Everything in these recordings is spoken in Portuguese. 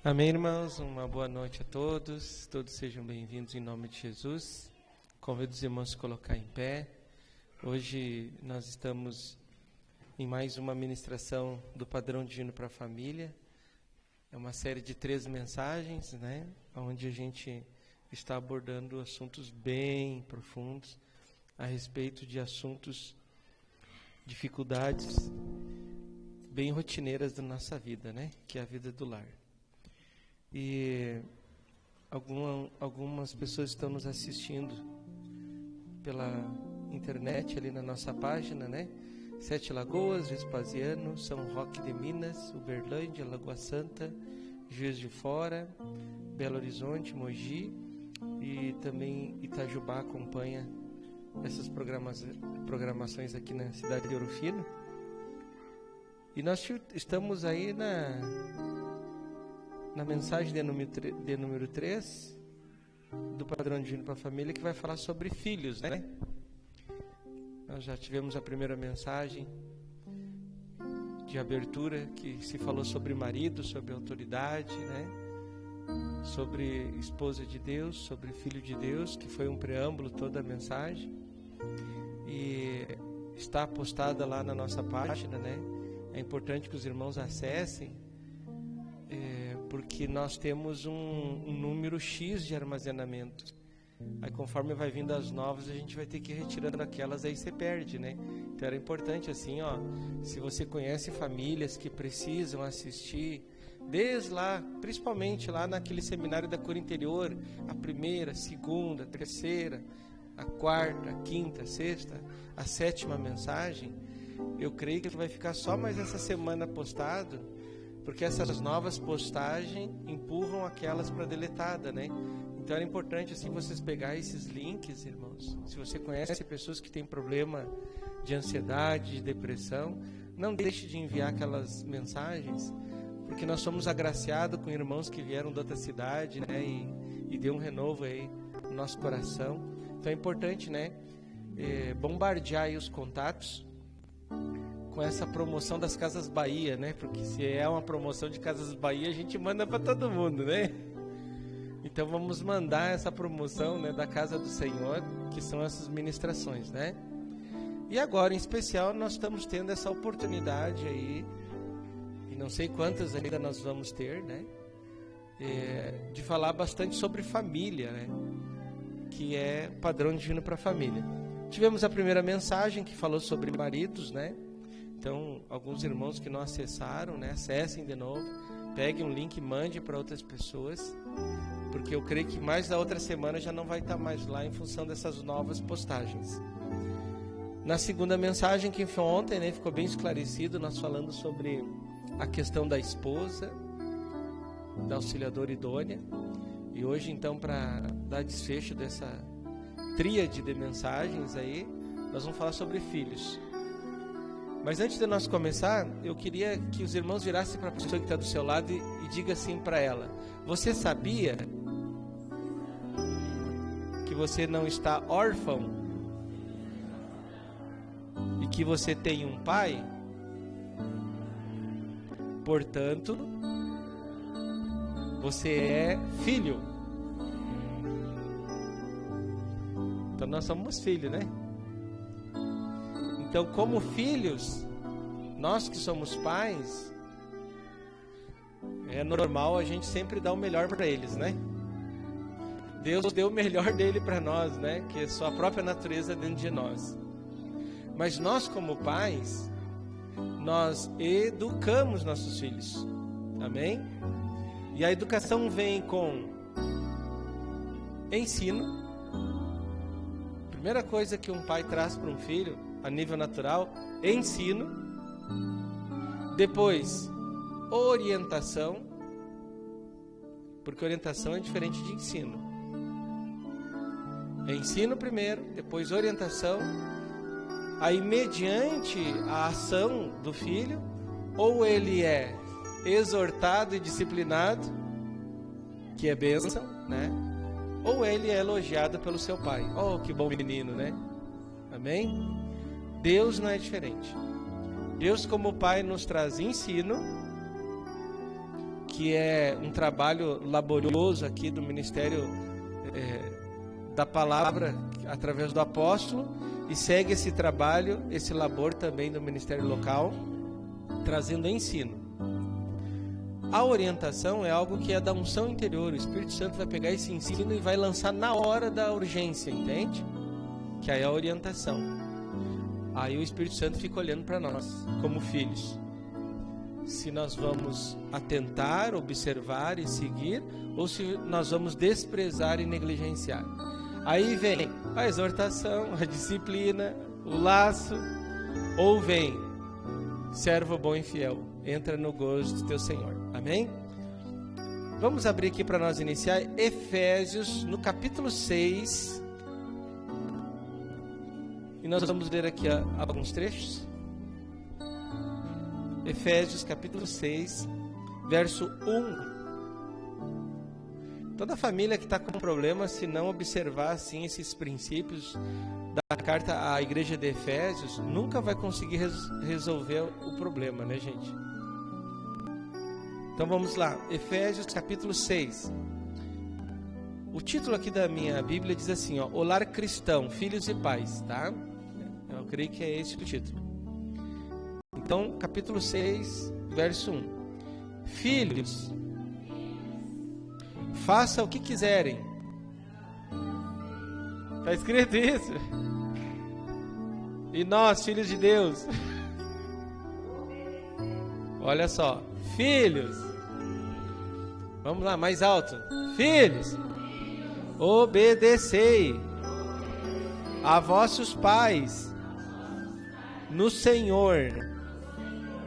Amém, irmãos? Uma boa noite a todos. Todos sejam bem-vindos em nome de Jesus. Convido os irmãos a se colocar em pé. Hoje nós estamos em mais uma ministração do Padrão Divino para a Família. É uma série de 3 mensagens, onde a gente está abordando assuntos bem profundos a respeito de assuntos, dificuldades bem rotineiras da nossa vida, que é a vida do lar. E algumas pessoas estão nos assistindo pela internet, ali na nossa página, Sete Lagoas, Vespasiano, São Roque de Minas, Uberlândia, Lagoa Santa, Juiz de Fora, Belo Horizonte, Mogi e também Itajubá acompanha essas programações aqui na cidade de Ouro Fino. E nós estamos aí na mensagem de número 3 do Padrão Divino para a Família, que vai falar sobre filhos, Nós já tivemos a primeira mensagem de abertura, que se falou sobre marido, sobre autoridade, sobre esposa de Deus, sobre filho de Deus, que foi um preâmbulo toda a mensagem. E está postada lá na nossa página, É importante que os irmãos acessem, porque nós temos um número X de armazenamento. Aí conforme vai vindo as novas, a gente vai ter que ir retirando aquelas, aí você perde, Então era importante assim, se você conhece famílias que precisam assistir, desde lá, principalmente lá naquele seminário da cura interior, a primeira, a segunda, a terceira, a quarta, a quinta, a sexta, a 7ª mensagem, eu creio que vai ficar só mais essa semana postado, porque essas novas postagens empurram aquelas para deletada, Então era importante assim vocês pegarem esses links, irmãos. Se você conhece pessoas que têm problema de ansiedade, de depressão, não deixe de enviar aquelas mensagens, porque nós somos agraciados com irmãos que vieram de outra cidade, e deu um renovo aí no nosso coração. Então é importante, bombardear aí os contatos com essa promoção das Casas Bahia, Porque se é uma promoção de Casas Bahia, a gente manda para todo mundo, Então vamos mandar essa promoção, da Casa do Senhor, que são essas ministrações, E agora, em especial, nós estamos tendo essa oportunidade aí, e não sei quantas ainda nós vamos ter, de falar bastante sobre família, que é Padrão Divino para a Família. Tivemos a primeira mensagem que falou sobre maridos, Então, alguns irmãos que não acessaram, acessem de novo, peguem um link e mandem para outras pessoas, porque eu creio que mais da outra semana já não vai estar mais lá em função dessas novas postagens. Na segunda mensagem, que foi ontem, ficou bem esclarecido, nós falando sobre a questão da esposa, da auxiliadora idônea, e hoje então, para dar desfecho dessa tríade de mensagens aí, nós vamos falar sobre filhos. Mas antes de nós começar, eu queria que os irmãos virassem para a pessoa que está do seu lado e diga assim para ela: você sabia que você não está órfão e que você tem um pai? Portanto, você é filho. Então nós somos filhos, Então, como filhos, nós que somos pais, é normal a gente sempre dar o melhor para eles, Deus deu o melhor dele para nós, que é sua própria natureza dentro de nós. Mas nós, como pais, nós educamos nossos filhos, amém? E a educação vem com ensino. Primeira coisa que um pai traz para um filho, a nível natural, ensino. Depois, orientação, porque orientação é diferente de ensino. É ensino primeiro, depois orientação, aí mediante a ação do filho, ou ele é exortado e disciplinado, que é bênção, ou ele é elogiado pelo seu pai. Oh, que bom menino, Amém? Deus não é diferente. Deus, como Pai, nos traz ensino, que é um trabalho laborioso aqui do Ministério da Palavra, através do apóstolo, e segue esse trabalho, esse labor também do Ministério Local, trazendo ensino. A orientação é algo que é da unção interior. O Espírito Santo vai pegar esse ensino e vai lançar na hora da urgência, entende? Que aí é a orientação. Aí o Espírito Santo fica olhando para nós, como filhos. Se nós vamos atentar, observar e seguir, ou se nós vamos desprezar e negligenciar. Aí vem a exortação, a disciplina, o laço, ou vem, servo bom e fiel, entra no gozo do teu Senhor. Amém? Vamos abrir aqui para nós iniciar Efésios, no capítulo 6. E nós vamos ler aqui alguns trechos. Efésios, capítulo 6, verso 1. Toda família que está com problema, se não observar assim esses princípios da carta à igreja de Efésios, nunca vai conseguir resolver o problema, né, gente? Então vamos lá, Efésios capítulo 6. O título aqui da minha Bíblia diz assim, ó, O lar cristão, filhos e pais, tá? Eu creio que é esse o título. Então, capítulo 6, verso 1. Filhos, faça o que quiserem. Está escrito isso? E nós, filhos de Deus, olha só, filhos, vamos lá, mais alto. Filhos, obedecei a vossos pais no Senhor,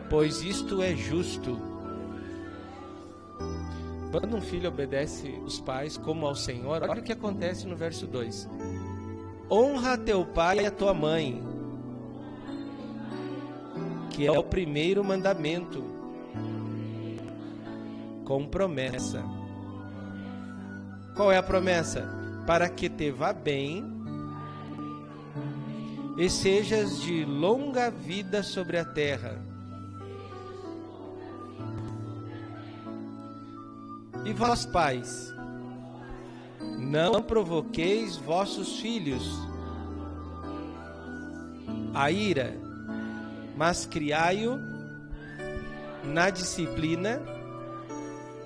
pois isto é justo. Quando um filho obedece os pais como ao Senhor, olha o que acontece no verso 2. Honra teu pai e a tua mãe, que é o primeiro mandamento, com promessa. Qual é a promessa? Para que te vá bem e sejas de longa vida sobre a terra. E vós, pais, não provoqueis vossos filhos a ira, mas criai-o na disciplina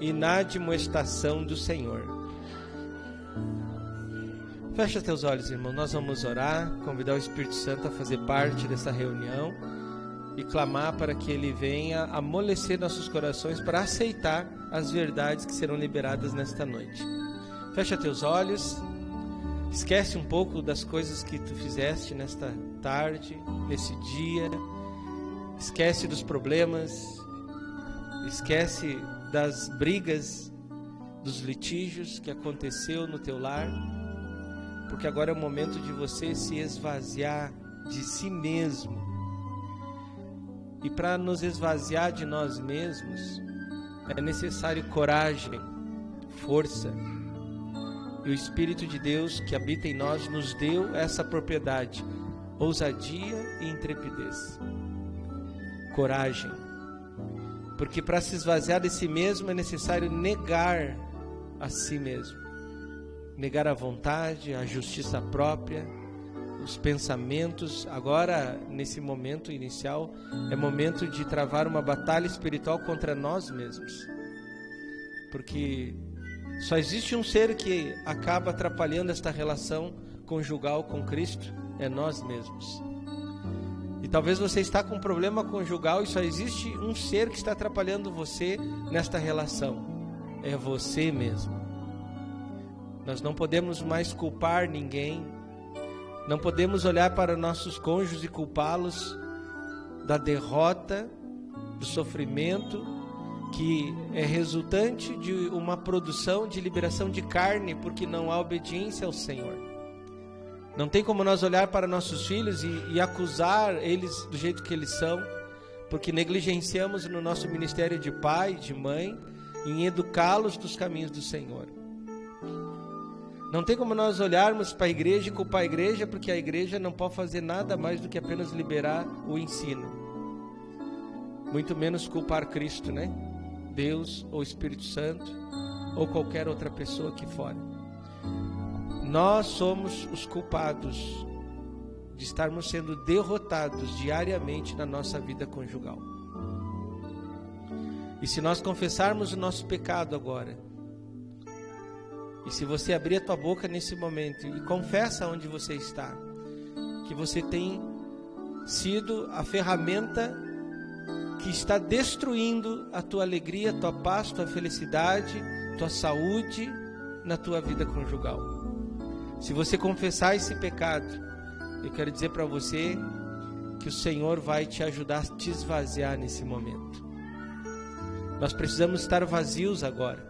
e na admoestação do Senhor. Fecha teus olhos, irmão. Nós vamos orar, convidar o Espírito Santo a fazer parte dessa reunião e clamar para que Ele venha amolecer nossos corações para aceitar as verdades que serão liberadas nesta noite. Fecha teus olhos, esquece um pouco das coisas que tu fizeste nesta tarde, nesse dia, esquece dos problemas, esquece das brigas, dos litígios que aconteceu no teu lar, porque agora é o momento de você se esvaziar de si mesmo. E para nos esvaziar de nós mesmos, é necessário coragem, força. E o Espírito de Deus que habita em nós nos deu essa propriedade, ousadia e intrepidez. Coragem. Porque para se esvaziar de si mesmo é necessário negar a si mesmo. Negar a vontade, a justiça própria, os pensamentos. Agora, nesse momento inicial, é momento de travar uma batalha espiritual contra nós mesmos. Porque só existe um ser que acaba atrapalhando esta relação conjugal com Cristo, é nós mesmos. E talvez você está com um problema conjugal e só existe um ser que está atrapalhando você nesta relação, é você mesmo. Nós não podemos mais culpar ninguém, não podemos olhar para nossos cônjuges e culpá-los da derrota, do sofrimento, que é resultante de uma produção de liberação de carne, porque não há obediência ao Senhor. Não tem como nós olhar para nossos filhos e acusar eles do jeito que eles são, porque negligenciamos no nosso ministério de pai, de mãe, em educá-los dos caminhos do Senhor. Não tem como nós olharmos para a igreja e culpar a igreja, porque a igreja não pode fazer nada mais do que apenas liberar o ensino. Muito menos culpar Cristo, né? Deus ou Espírito Santo ou qualquer outra pessoa aqui fora. Nós somos os culpados de estarmos sendo derrotados diariamente na nossa vida conjugal. E se nós confessarmos o nosso pecado agora, e se você abrir a tua boca nesse momento e confessa onde você está, que você tem sido a ferramenta que está destruindo a tua alegria, tua paz, tua felicidade, tua saúde na tua vida conjugal. Se você confessar esse pecado, eu quero dizer para você que o Senhor vai te ajudar a te esvaziar nesse momento. Nós precisamos estar vazios agora.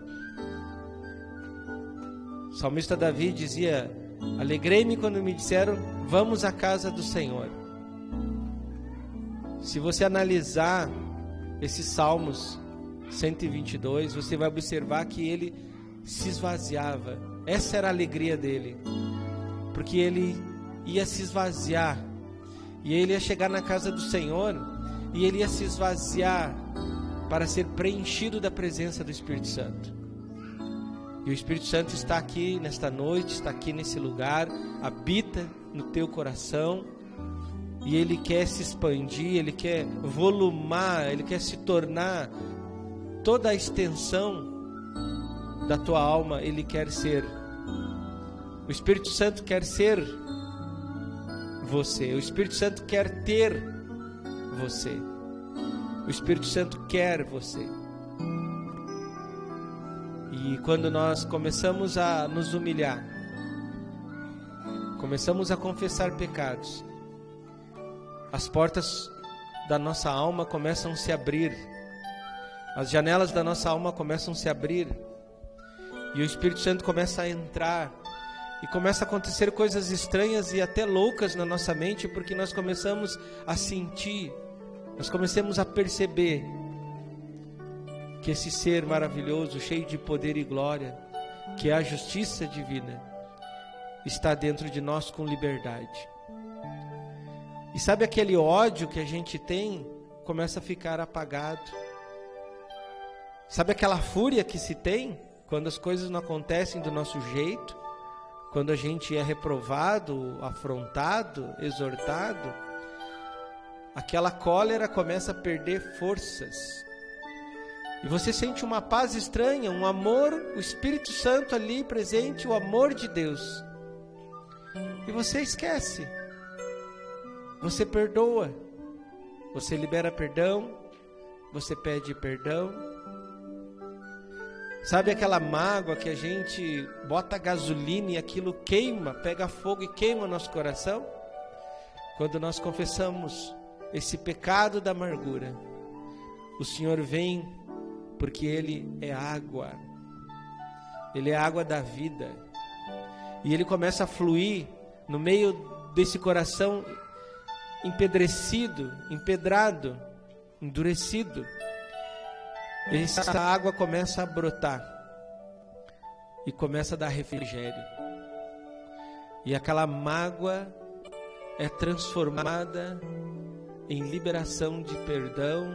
O salmista Davi dizia: alegrei-me quando me disseram, vamos à casa do Senhor. Se você analisar esses Salmos 122, você vai observar que ele se esvaziava. Essa era a alegria dele, porque ele ia se esvaziar, e ele ia chegar na casa do Senhor, e ele ia se esvaziar para ser preenchido da presença do Espírito Santo. E o Espírito Santo está aqui nesta noite, está aqui nesse lugar, habita no teu coração, e ele quer se expandir, ele quer volumar, ele quer se tornar toda a extensão da tua alma, ele quer ser. O Espírito Santo quer ser você, o Espírito Santo quer ter você, o Espírito Santo quer você. E quando nós começamos a nos humilhar, começamos a confessar pecados, as portas da nossa alma começam a se abrir, as janelas da nossa alma começam a se abrir, e o Espírito Santo começa a entrar, e começa a acontecer coisas estranhas e até loucas na nossa mente, porque nós começamos a sentir, nós começamos a perceber que esse ser maravilhoso, cheio de poder e glória, que é a justiça divina, está dentro de nós com liberdade. E sabe aquele ódio que a gente tem, começa a ficar apagado. Sabe aquela fúria que se tem, quando as coisas não acontecem do nosso jeito, quando a gente é reprovado, afrontado, exortado, aquela cólera começa a perder forças. E você sente uma paz estranha, um amor, o Espírito Santo ali presente, o amor de Deus. E você esquece. Você perdoa. Você libera perdão. Você pede perdão. Sabe aquela mágoa que a gente bota gasolina e aquilo queima, pega fogo e queima nosso coração? Quando nós confessamos esse pecado da amargura, o Senhor vem, porque Ele é água, Ele é a água da vida, e Ele começa a fluir no meio desse coração empedrecido, empedrado, endurecido. Essa água começa a brotar e começa a dar refrigério, e aquela mágoa é transformada em liberação de perdão,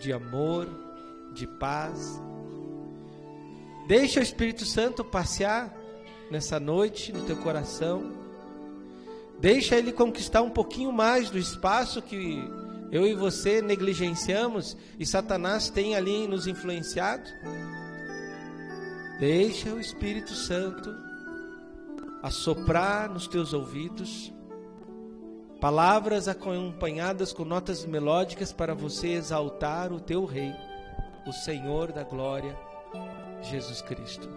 de amor, de paz. Deixa o Espírito Santo passear nessa noite no teu coração. Deixa Ele conquistar um pouquinho mais do espaço que eu e você negligenciamos e Satanás tem ali nos influenciado. Deixa o Espírito Santo assoprar nos teus ouvidos palavras acompanhadas com notas melódicas para você exaltar o teu Rei, o Senhor da glória, Jesus Cristo.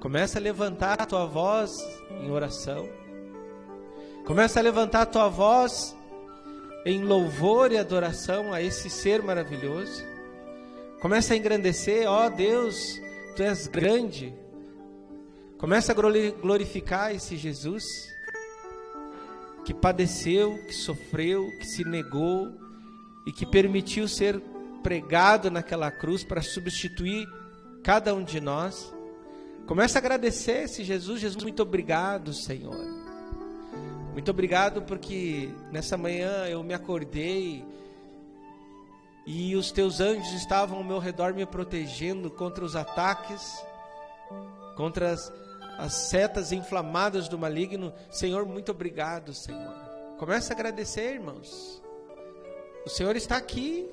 Começa a levantar a tua voz em oração. Começa a levantar a tua voz em louvor e adoração a esse ser maravilhoso. Começa a engrandecer, ó Deus, Tu és grande. Começa a glorificar esse Jesus que padeceu, que sofreu, que se negou e que permitiu ser pregado naquela cruz para substituir cada um de nós. Começa a agradecer esse Jesus. Jesus, muito obrigado, Senhor. Muito obrigado porque nessa manhã eu me acordei e os teus anjos estavam ao meu redor me protegendo contra os ataques, contra as setas inflamadas do maligno. Senhor, muito obrigado, Senhor. Comece a agradecer, irmãos. O Senhor está aqui,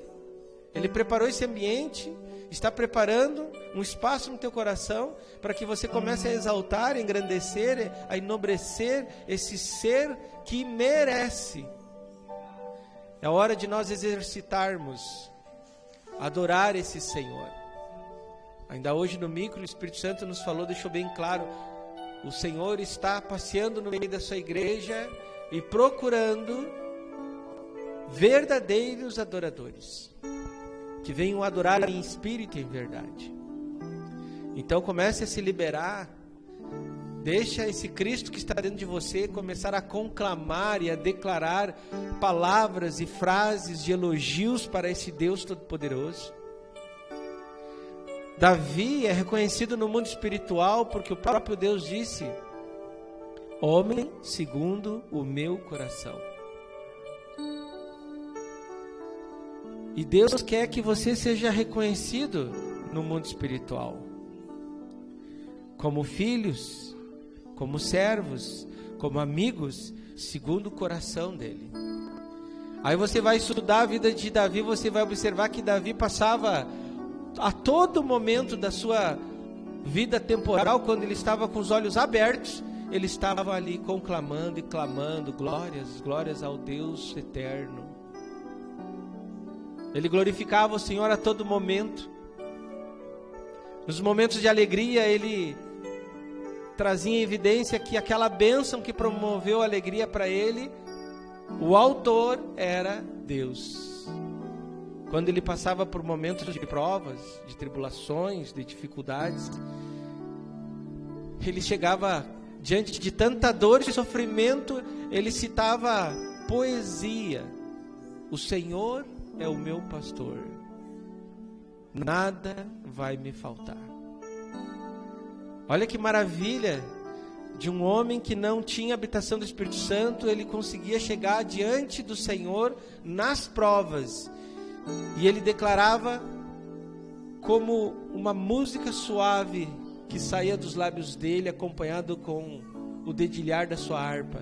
Ele preparou esse ambiente, está preparando um espaço no teu coração para que você comece a exaltar, a engrandecer, a enobrecer esse ser que merece. É hora de nós exercitarmos, adorar esse Senhor. Ainda hoje no micro, o Espírito Santo nos falou, deixou bem claro, o Senhor está passeando no meio da sua igreja e procurando verdadeiros adoradores, que venham adorar em espírito e em verdade. Então comece a se liberar, deixa esse Cristo que está dentro de você começar a conclamar e a declarar palavras e frases de elogios para esse Deus Todo-Poderoso. Davi é reconhecido no mundo espiritual porque o próprio Deus disse: homem segundo o meu coração. E Deus quer que você seja reconhecido no mundo espiritual, como filhos, como servos, como amigos, segundo o coração dele. Aí você vai estudar a vida de Davi, você vai observar que Davi passava a todo momento da sua vida temporal, quando ele estava com os olhos abertos, ele estava ali conclamando e clamando, glórias, glórias ao Deus eterno. Ele glorificava o Senhor a todo momento. Nos momentos de alegria, ele trazia em evidência que aquela bênção que promoveu a alegria para ele, o autor era Deus. Quando ele passava por momentos de provas, de tribulações, de dificuldades, ele chegava diante de tanta dor e sofrimento, ele citava poesia: o Senhor é o meu pastor, nada vai me faltar. Olha que maravilha de um homem que não tinha habitação do Espírito Santo, ele conseguia chegar diante do Senhor nas provas, e ele declarava como uma música suave que saía dos lábios dele, acompanhado com o dedilhar da sua harpa: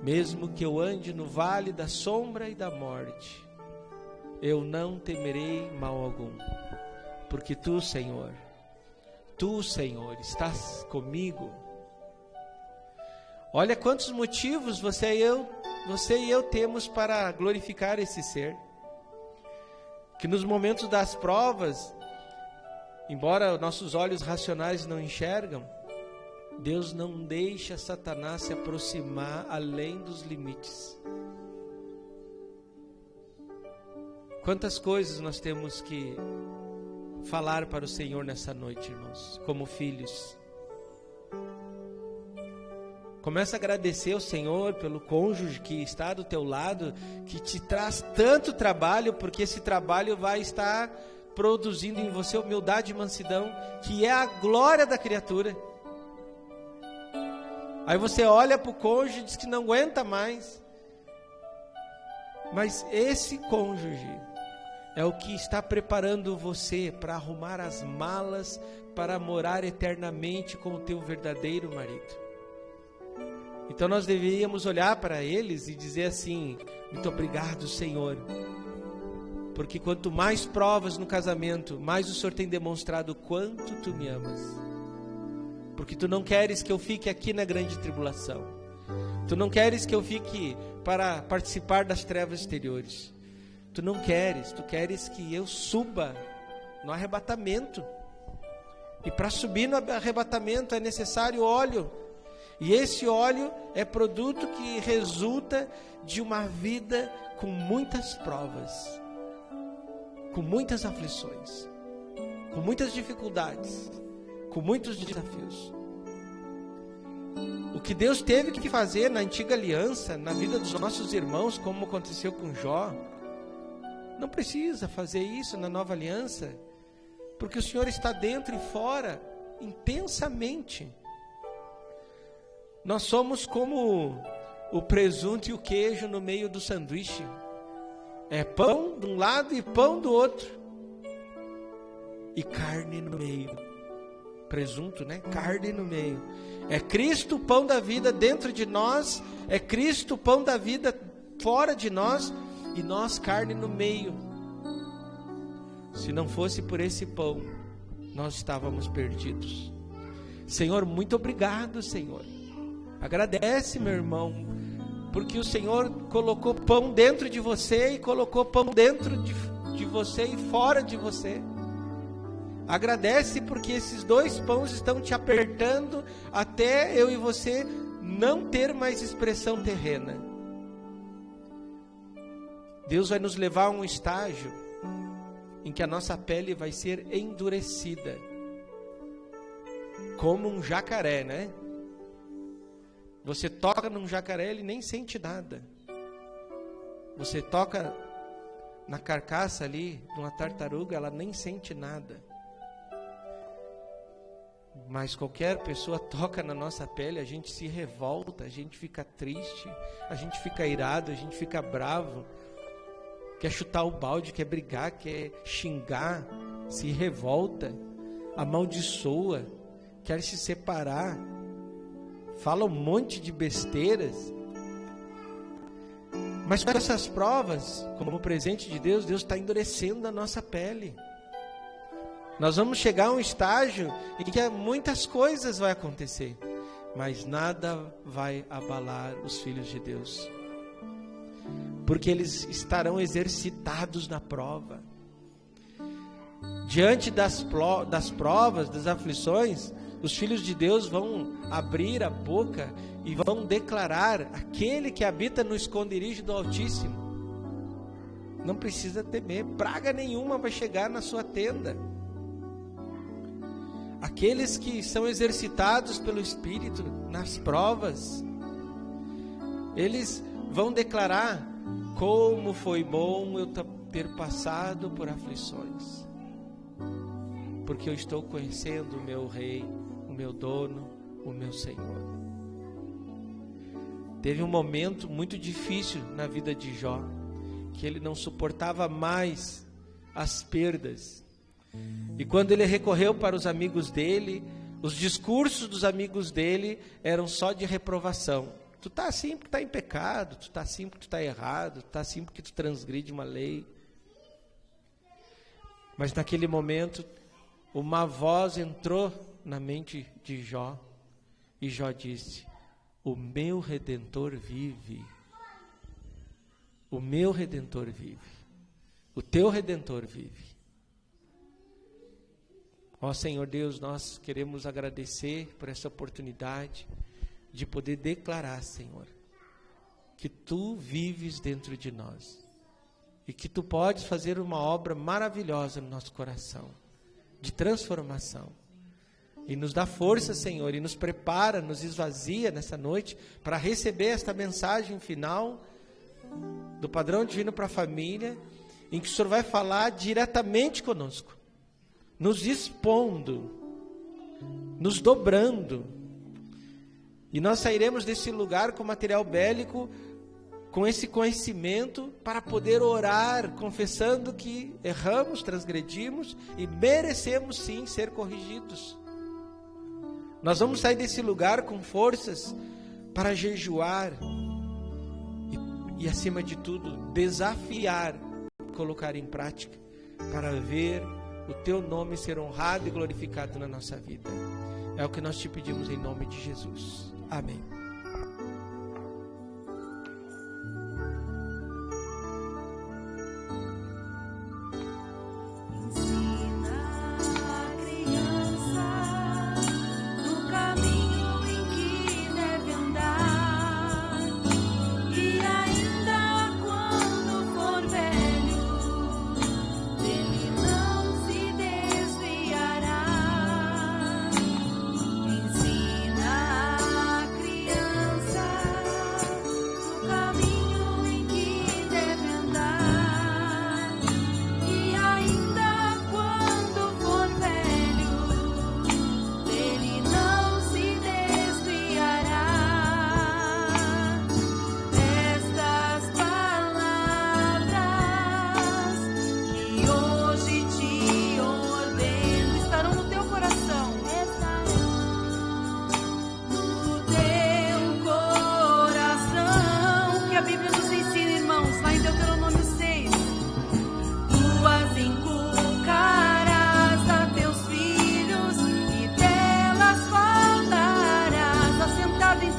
mesmo que eu ande no vale da sombra e da morte, eu não temerei mal algum, porque Tu, Senhor, estás comigo. Olha quantos motivos você e eu temos para glorificar esse ser, que nos momentos das provas, embora nossos olhos racionais não enxergam, Deus não deixa Satanás se aproximar além dos limites. Quantas coisas nós temos que falar para o Senhor nessa noite, irmãos, como filhos. Começa a agradecer ao Senhor pelo cônjuge que está do teu lado, que te traz tanto trabalho, porque esse trabalho vai estar produzindo em você humildade e mansidão, que é a glória da criatura. Aí você olha para o cônjuge e diz que não aguenta mais, mas esse cônjuge é o que está preparando você para arrumar as malas para morar eternamente com o teu verdadeiro marido. Então nós deveríamos olhar para eles e dizer assim: muito obrigado, Senhor, porque quanto mais provas no casamento, mais o Senhor tem demonstrado quanto Tu me amas, porque Tu não queres que eu fique aqui na grande tribulação, Tu não queres que eu fique para participar das trevas exteriores, Tu não queres, Tu queres que eu suba no arrebatamento, e para subir no arrebatamento é necessário óleo. E esse óleo é produto que resulta de uma vida com muitas provas, com muitas aflições, com muitas dificuldades, com muitos desafios. O que Deus teve que fazer na antiga aliança, na vida dos nossos irmãos, como aconteceu com Jó, não precisa fazer isso na nova aliança, porque o Senhor está dentro e fora, intensamente. Nós somos como o presunto e o queijo no meio do sanduíche. É pão de um lado e pão do outro. E carne no meio. Presunto, né? Carne no meio. É Cristo o pão da vida dentro de nós. É Cristo o pão da vida fora de nós. E nós carne no meio. Se não fosse por esse pão, nós estávamos perdidos. Senhor, muito obrigado, Senhor. Agradece, meu irmão, porque o Senhor colocou pão dentro de você e colocou pão dentro de você e fora de você. Agradece porque esses dois pães estão te apertando até eu e você não ter mais expressão terrena. Deus vai nos levar a um estágio em que a nossa pele vai ser endurecida, como um jacaré, né? Você toca num jacaré, ele nem sente nada. Você toca na carcaça ali de uma tartaruga, ela nem sente nada. Mas qualquer pessoa toca na nossa pele, a gente se revolta, a gente fica triste, a gente fica irado, a gente fica bravo, quer chutar o balde, quer brigar, quer xingar, se revolta, amaldiçoa, quer se separar, fala um monte de besteiras. Mas com essas provas, como presente de Deus, Deus está endurecendo a nossa pele. Nós vamos chegar a um estágio em que muitas coisas vão acontecer, mas nada vai abalar os filhos de Deus, porque eles estarão exercitados na prova. Diante das provas, das aflições, os filhos de Deus vão abrir a boca e vão declarar: aquele que habita no esconderijo do Altíssimo não precisa temer, praga nenhuma vai chegar na sua tenda. Aqueles que são exercitados pelo Espírito nas provas, eles vão declarar: como foi bom eu ter passado por aflições, porque eu estou conhecendo o meu Rei, o meu dono, o meu Senhor. Teve um momento muito difícil na vida de Jó, que ele não suportava mais as perdas. E quando ele recorreu para os amigos dele, os discursos dos amigos dele eram só de reprovação. Tu está assim porque está em pecado, tu está assim porque tu está errado, tu está assim porque tu transgride uma lei. Mas naquele momento, uma voz entrou na mente de Jó, e Jó disse: o meu Redentor vive. O meu Redentor vive. O teu Redentor vive. Ó Senhor Deus, nós queremos agradecer por essa oportunidade de poder declarar, Senhor, que Tu vives dentro de nós e que Tu podes fazer uma obra maravilhosa no nosso coração, de transformação. E nos dá força, Senhor, e nos prepara, nos esvazia nessa noite para receber esta mensagem final do Padrão Divino para a Família, em que o Senhor vai falar diretamente conosco, nos expondo, nos dobrando. E nós sairemos desse lugar com material bélico, com esse conhecimento, para poder orar, confessando que erramos, transgredimos e merecemos sim ser corrigidos. Nós vamos sair desse lugar com forças para jejuar e acima de tudo, desafiar, colocar em prática, para ver o Teu nome ser honrado e glorificado na nossa vida. É o que nós te pedimos em nome de Jesus. Amém. Ensina a criança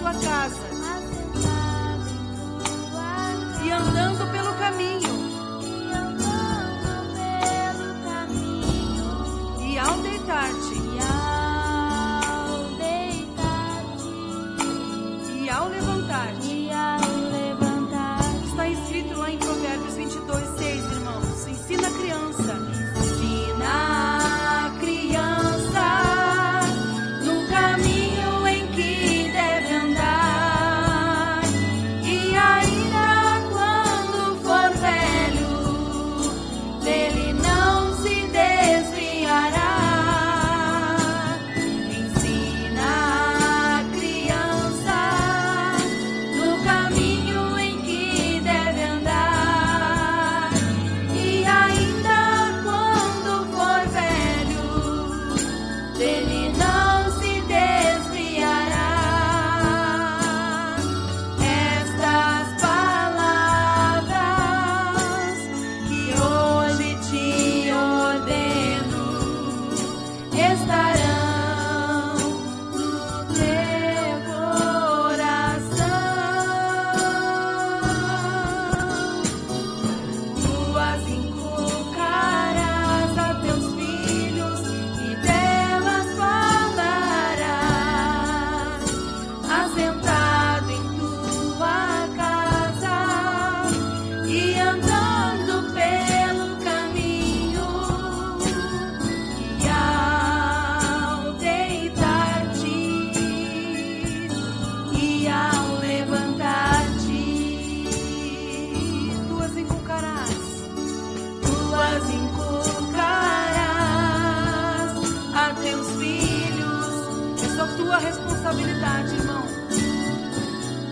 tua casa e andando pelo caminho, e ao deitar-te e ao levantar-te. Está escrito lá em Provérbios 22:6, irmãos. Ensina a criança. Ensina a criança no caminho em que deve andar, e ainda quando for velho, dele não se desviará. Ensina a criança no caminho em que deve andar, e ainda quando for velho, dele não se desviará. Estas palavras que hoje te ordeno estarão no teu coração. Tu as inculcarás a teus filhos e delas falarás, assentado em tua casa e andando pelo caminho, e ao deitar-te e ao levantar-te. Tu as inculcarás a teus filhos. É só tua responsabilidade, irmão.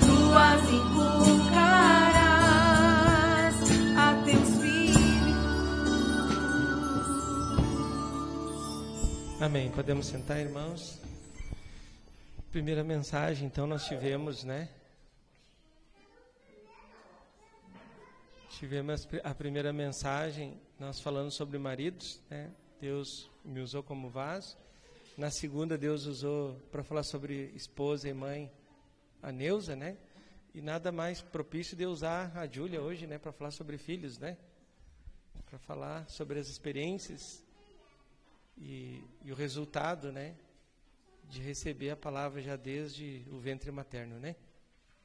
Tu as inculcarás a teus filhos. Amém. Podemos sentar, irmãos? Primeira mensagem, então, nós tivemos, né? Tivemos a primeira mensagem, nós falando sobre maridos, né? Deus me usou como vaso. Na segunda, Deus usou para falar sobre esposa e mãe, a Neuza, né? E nada mais propício de usar a Júlia hoje, né? Para falar sobre filhos, né? Para falar sobre as experiências e o resultado, né? De receber a palavra já desde o ventre materno, né?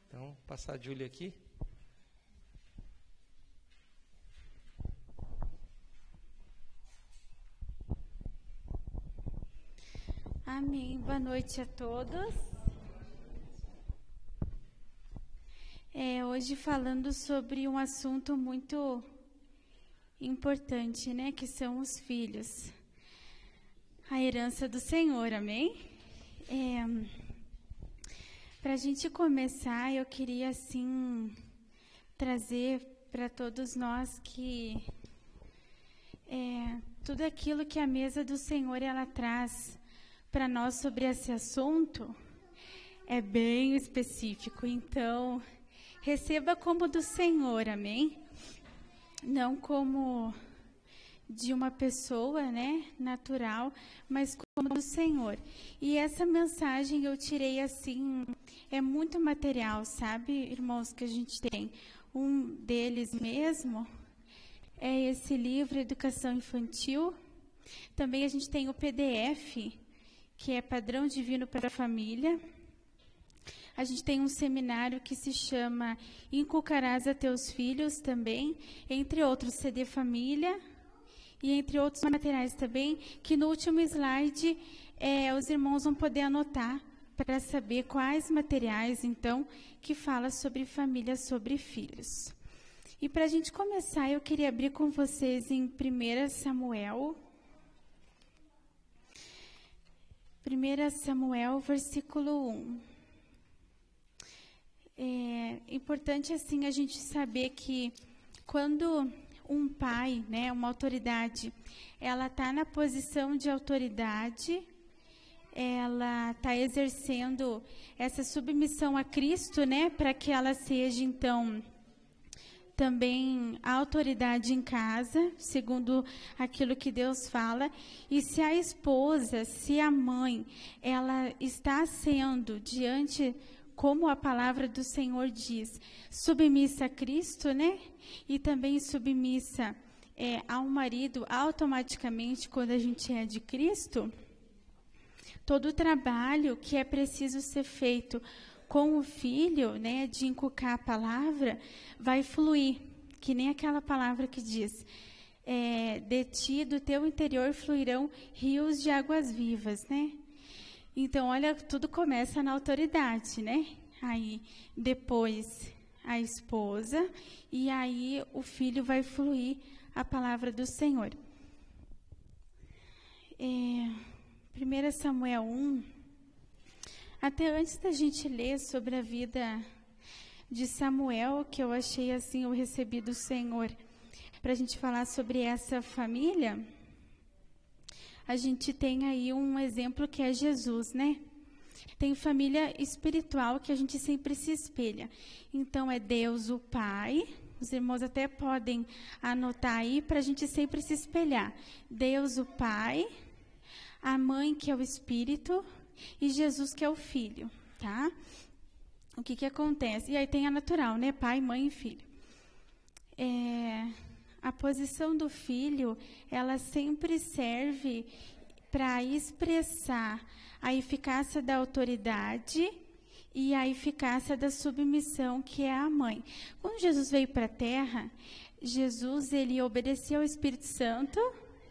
Então, passar a Júlia aqui. Amém. Boa noite a todos. Hoje falando sobre um assunto muito importante, né? Que são os filhos. A herança do Senhor, amém? Para a gente começar, eu queria, assim, trazer para todos nós que tudo aquilo que a mesa do Senhor, ela traz para nós sobre esse assunto é bem específico. Então, receba como do Senhor, amém? Não como de uma pessoa, né, natural, mas como do Senhor. E essa mensagem eu tirei assim, é muito material, sabe, irmãos, que a gente tem. Um deles mesmo é esse livro, Educação Infantil. Também a gente tem o PDF, que é Padrão Divino para a Família. A gente tem um seminário que se chama Inculcarás a Teus Filhos também, entre outros, CD Família, e entre outros materiais também, que no último slide os irmãos vão poder anotar para saber quais materiais, então, que fala sobre família, sobre filhos. E para a gente começar, eu queria abrir com vocês em 1 Samuel. 1 Samuel, versículo 1. É importante, assim, a gente saber que quando um pai, né, uma autoridade, ela está na posição de autoridade, ela está exercendo essa submissão a Cristo, né, para que ela seja, então, também a autoridade em casa, segundo aquilo que Deus fala. E se a esposa, se a mãe, ela está sendo diante como a palavra do Senhor diz, submissa a Cristo, né? E também submissa ao marido automaticamente quando a gente é de Cristo, todo o trabalho que é preciso ser feito com o filho, né, de inculcar a palavra, vai fluir, que nem aquela palavra que diz, de ti, do teu interior, fluirão rios de águas vivas, né? Então, olha, tudo começa na autoridade, né? Aí, depois, a esposa, e aí o filho vai fluir a palavra do Senhor. 1 Samuel 1, até antes da gente ler sobre a vida de Samuel, que eu achei assim, eu recebi do Senhor, para a gente falar sobre essa família, a gente tem aí um exemplo que é Jesus, né? Tem família espiritual que a gente sempre se espelha. Então, é Deus o Pai. Os irmãos até podem anotar aí para a gente sempre se espelhar. Deus o Pai, a mãe que é o Espírito e Jesus que é o Filho, tá? O que acontece? E aí tem a natural, né? Pai, mãe e filho. A posição do filho, ela sempre serve para expressar a eficácia da autoridade e a eficácia da submissão, que é a mãe. Quando Jesus veio para a terra, Jesus, ele obedeceu ao Espírito Santo,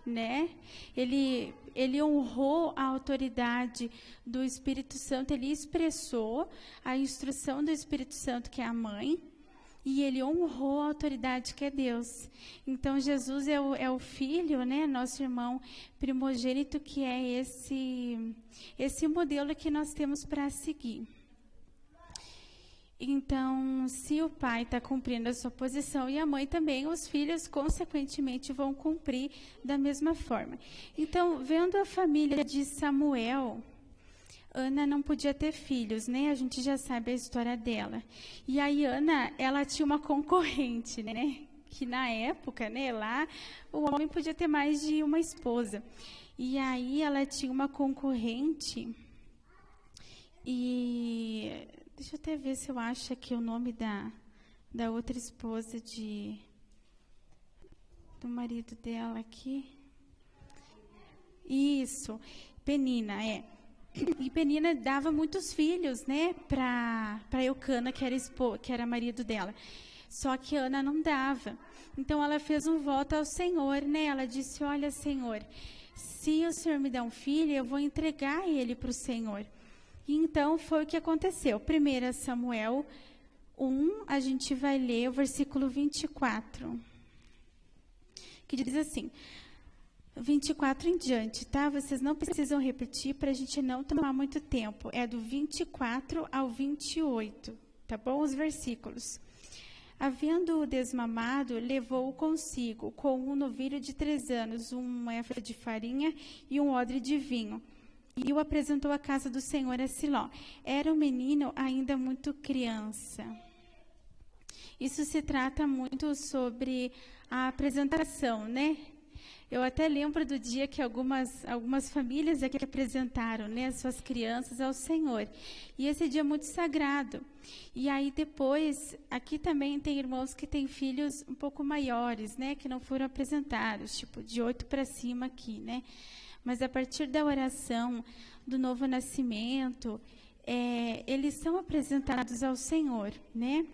né? Ele honrou a autoridade do Espírito Santo, ele expressou a instrução do Espírito Santo, que é a mãe, e ele honrou a autoridade que é Deus. Então, Jesus é o Filho, né? Nosso irmão primogênito, que é esse modelo que nós temos para seguir. Então, se o pai está cumprindo a sua posição e a mãe também, os filhos, consequentemente, vão cumprir da mesma forma. Então, vendo a família de Samuel, Ana não podia ter filhos, né? A gente já sabe a história dela. E aí, Ana, ela tinha uma concorrente, né? Que na época, né, lá, o homem podia ter mais de uma esposa. E aí, ela tinha uma concorrente e... Deixa eu até ver se eu acho aqui o nome da outra esposa do marido dela aqui. Isso, Penina, E Penina dava muitos filhos, né, para Eucana, que era marido dela. Só que Ana não dava. Então, ela fez um voto ao Senhor, né? Ela disse, olha, Senhor, se o Senhor me der um filho, eu vou entregar ele para o Senhor. E então, foi o que aconteceu. 1 Samuel 1, a gente vai ler o versículo 24. Que diz assim, 24 em diante, tá? Vocês não precisam repetir para a gente não tomar muito tempo. É do 24 ao 28, tá bom? Os versículos. Havendo-o desmamado, levou-o consigo, com um novilho de 3 anos, um éfa de farinha e um odre de vinho. E o apresentou à casa do Senhor a Siló. Era um menino ainda muito criança. Isso se trata muito sobre a apresentação, né? Eu até lembro do dia que algumas famílias aqui apresentaram, né, as suas crianças ao Senhor. E esse dia é muito sagrado. E aí depois, aqui também tem irmãos que têm filhos um pouco maiores, né, que não foram apresentados, tipo de 8 para cima aqui, né? Mas a partir da oração do novo nascimento, eles são apresentados ao Senhor, né?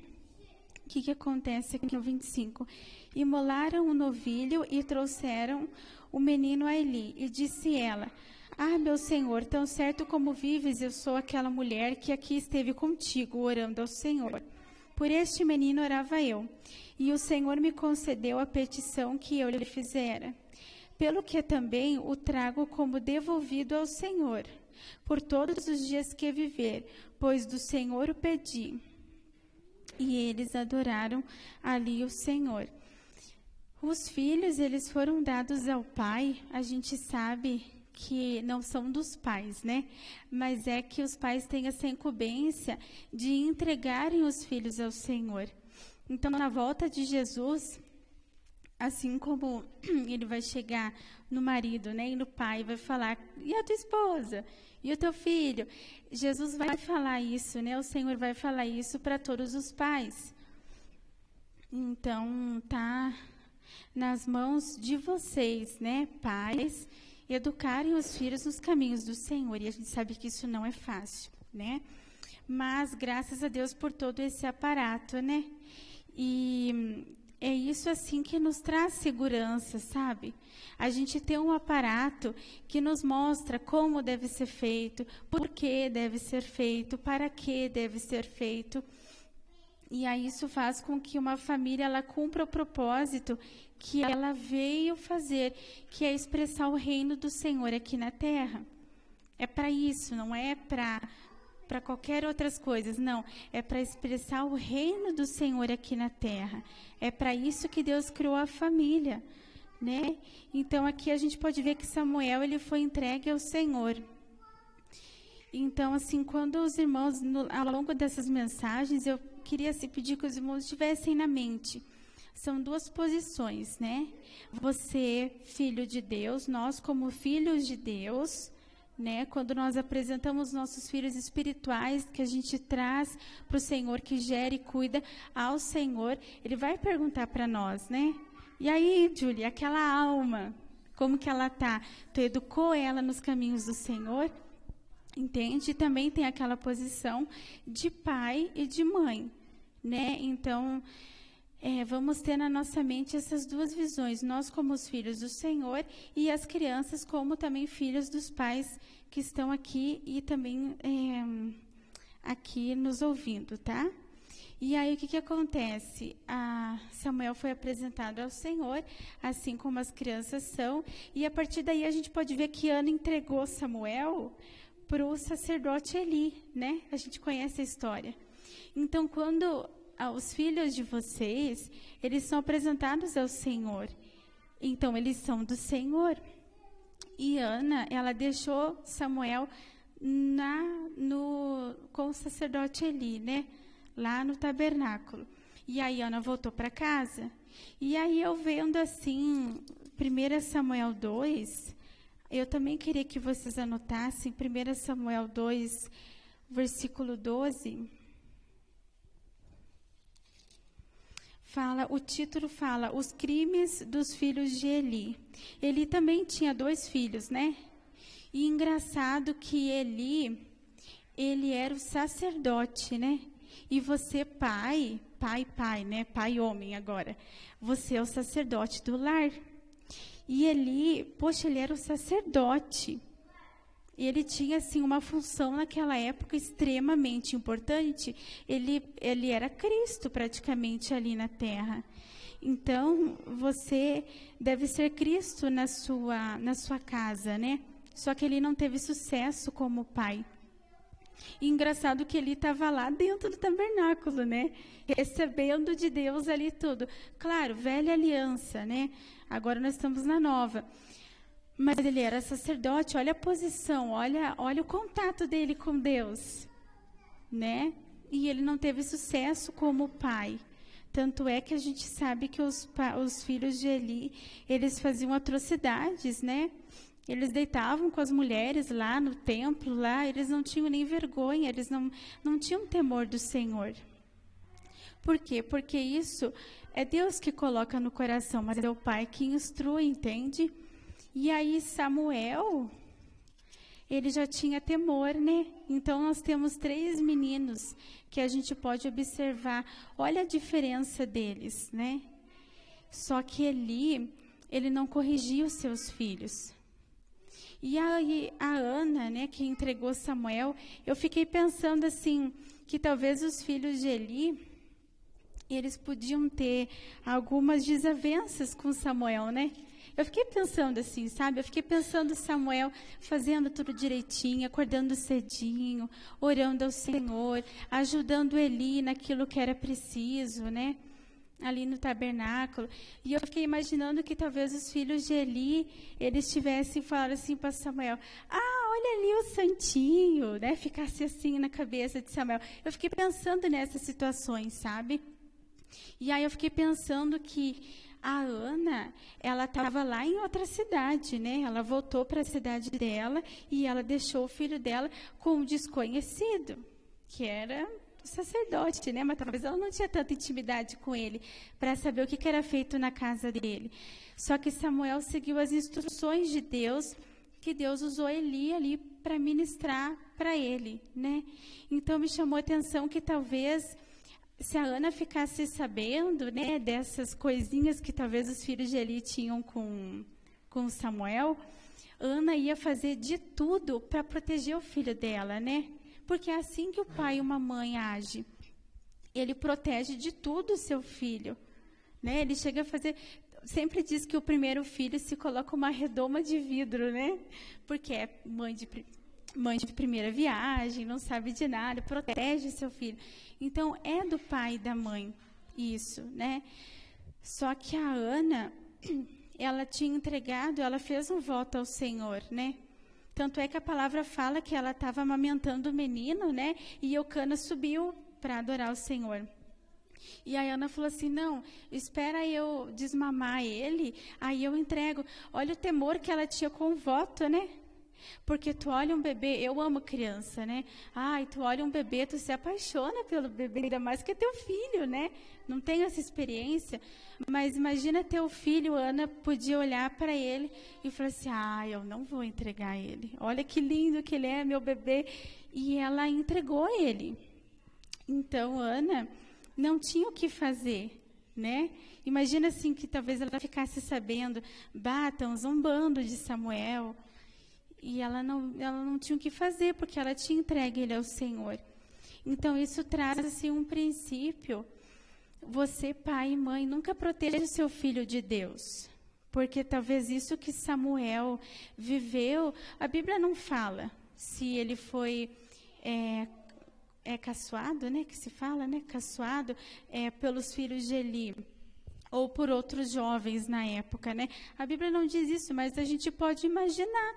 O que acontece aqui no 25? Imolaram o novilho e trouxeram o menino a Eli. E disse ela, meu Senhor, tão certo como vives, eu sou aquela mulher que aqui esteve contigo, orando ao Senhor. Por este menino orava eu, e o Senhor me concedeu a petição que eu lhe fizera. Pelo que também o trago como devolvido ao Senhor, por todos os dias que viver, pois do Senhor o pedi. E eles adoraram ali o Senhor. Os filhos, eles foram dados ao pai, a gente sabe que não são dos pais, né? Mas é que os pais têm essa incumbência de entregarem os filhos ao Senhor. Então, na volta de Jesus, assim como ele vai chegar no marido, né, e no pai, vai falar, e a tua esposa? E o teu filho? Jesus vai falar isso, né? O Senhor vai falar isso para todos os pais. Então, tá nas mãos de vocês, né, pais, educarem os filhos nos caminhos do Senhor. E a gente sabe que isso não é fácil, né? Mas, graças a Deus por todo esse aparato, né? E é isso, assim, que nos traz segurança, sabe? A gente tem um aparato que nos mostra como deve ser feito, por que deve ser feito, para que deve ser feito. E aí isso faz com que uma família ela cumpra o propósito que ela veio fazer, que é expressar o reino do Senhor aqui na terra. É para isso, não é para qualquer outras coisas, não. É para expressar o reino do Senhor aqui na terra. É para isso que Deus criou a família, né? Então aqui a gente pode ver que Samuel ele foi entregue ao Senhor. Então, assim, quando os irmãos, ao longo dessas mensagens, eu queria pedir que os irmãos tivessem na mente. São duas posições, né? Você, filho de Deus, nós como filhos de Deus, né? Quando nós apresentamos nossos filhos espirituais, que a gente traz para o Senhor, que gera e cuida ao Senhor, Ele vai perguntar para nós, né? E aí, Júlia, aquela alma, como que ela tá? Tu educou ela nos caminhos do Senhor? Entende? E também tem aquela posição de pai e de mãe, né? Então, vamos ter na nossa mente essas duas visões, nós como os filhos do Senhor e as crianças como também filhos dos pais que estão aqui e também aqui nos ouvindo, tá? E aí o que acontece? Samuel foi apresentado ao Senhor, assim como as crianças são, e a partir daí a gente pode ver que Ana entregou Samuel para o sacerdote Eli, né? A gente conhece a história. Então, quando os filhos de vocês, eles são apresentados ao Senhor. Então, eles são do Senhor. E Ana, ela deixou Samuel com o sacerdote Eli, né? Lá no tabernáculo. E aí, Ana voltou para casa. E aí, eu vendo assim, 1 Samuel 2... Eu também queria que vocês anotassem 1 Samuel 2, versículo 12. O título fala, os crimes dos filhos de Eli. Eli também tinha 2 filhos, né? E engraçado que Eli, ele era o sacerdote, né? E você, pai, né? Pai homem agora. Você é o sacerdote do lar. E Eli, poxa, ele era o sacerdote. E ele tinha, assim, uma função naquela época extremamente importante. Ele era Cristo, praticamente, ali na terra. Então, você deve ser Cristo na sua casa, né? Só que ele não teve sucesso como pai. E engraçado que ele estava lá dentro do tabernáculo, né? Recebendo de Deus ali tudo. Claro, velha aliança, né? Agora nós estamos na nova. Mas ele era sacerdote, olha a posição, olha o contato dele com Deus, né? E ele não teve sucesso como pai. Tanto é que a gente sabe que os filhos de Eli, eles faziam atrocidades, né? Eles deitavam com as mulheres lá no templo, lá, eles não tinham nem vergonha, eles não tinham temor do Senhor. Por quê? Porque isso é Deus que coloca no coração, mas é o pai que instrui, entende? E aí Samuel, ele já tinha temor, né? Então nós temos 3 meninos que a gente pode observar, olha a diferença deles, né? Só que Eli, ele não corrigia os seus filhos. E aí a Ana, né, que entregou Samuel, eu fiquei pensando assim, que talvez os filhos de Eli, eles podiam ter algumas desavenças com Samuel, né? Eu fiquei pensando assim, sabe? Eu fiquei pensando Samuel fazendo tudo direitinho, acordando cedinho, orando ao Senhor, ajudando Eli naquilo que era preciso, né? Ali no tabernáculo. E eu fiquei imaginando que talvez os filhos de Eli, eles tivessem falado assim para Samuel, olha ali o santinho, né? Ficasse assim na cabeça de Samuel. Eu fiquei pensando nessas situações, sabe? E aí eu fiquei pensando que A Ana, ela estava lá em outra cidade, né? Ela voltou para a cidade dela e ela deixou o filho dela com um desconhecido, que era o sacerdote, né? Mas talvez ela não tinha tanta intimidade com ele para saber o que era feito na casa dele. Só que Samuel seguiu as instruções de Deus, que Deus usou Eli ali para ministrar para ele, né? Então me chamou a atenção que talvez se a Ana ficasse sabendo, né, dessas coisinhas que talvez os filhos de Eli tinham com Samuel, Ana ia fazer de tudo para proteger o filho dela, né? Porque é assim que o pai e uma mãe agem. Ele protege de tudo o seu filho, né? Ele chega a fazer... Sempre diz que o primeiro filho se coloca uma redoma de vidro, né? Porque é mãe de primeira viagem, não sabe de nada, protege seu filho. Então, é do pai e da mãe isso, né? Só que a Ana, ela tinha entregado, ela fez um voto ao Senhor, né? Tanto é que a palavra fala que ela estava amamentando o menino, né? E Eucana subiu para adorar o Senhor. E a Ana falou assim, não, espera eu desmamar ele, aí eu entrego. Olha o temor que ela tinha com o voto, né? Porque tu olha um bebê, eu amo criança, né? Ai, tu olha um bebê, tu se apaixona pelo bebê, ainda mais que é teu filho, né? Não tenho essa experiência, mas imagina teu filho, Ana podia olhar para ele e falar assim, eu não vou entregar ele. Olha que lindo que ele é, meu bebê. E ela entregou ele. Então, Ana não tinha o que fazer, né? Imagina assim que talvez ela ficasse sabendo, estão zombando de Samuel, e ela não tinha o que fazer, porque ela tinha entregue ele ao Senhor. Então, isso traz assim um princípio. Você, pai e mãe, nunca proteja o seu filho de Deus, porque talvez isso que Samuel viveu, a Bíblia não fala se ele foi caçoado, né, que se fala, né, caçoado pelos filhos de Eli, ou por outros jovens na época, né? A Bíblia não diz isso, mas a gente pode imaginar.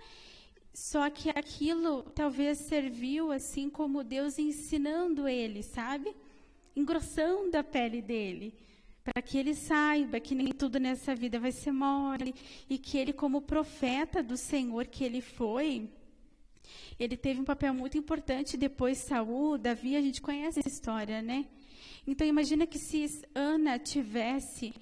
Só que aquilo talvez serviu assim como Deus ensinando ele, sabe? Engrossando a pele dele, para que ele saiba que nem tudo nessa vida vai ser mole, e que ele, como profeta do Senhor que ele foi, ele teve um papel muito importante. Depois Saul, Davi, a gente conhece essa história, né? Então imagina que se Ana tivesse,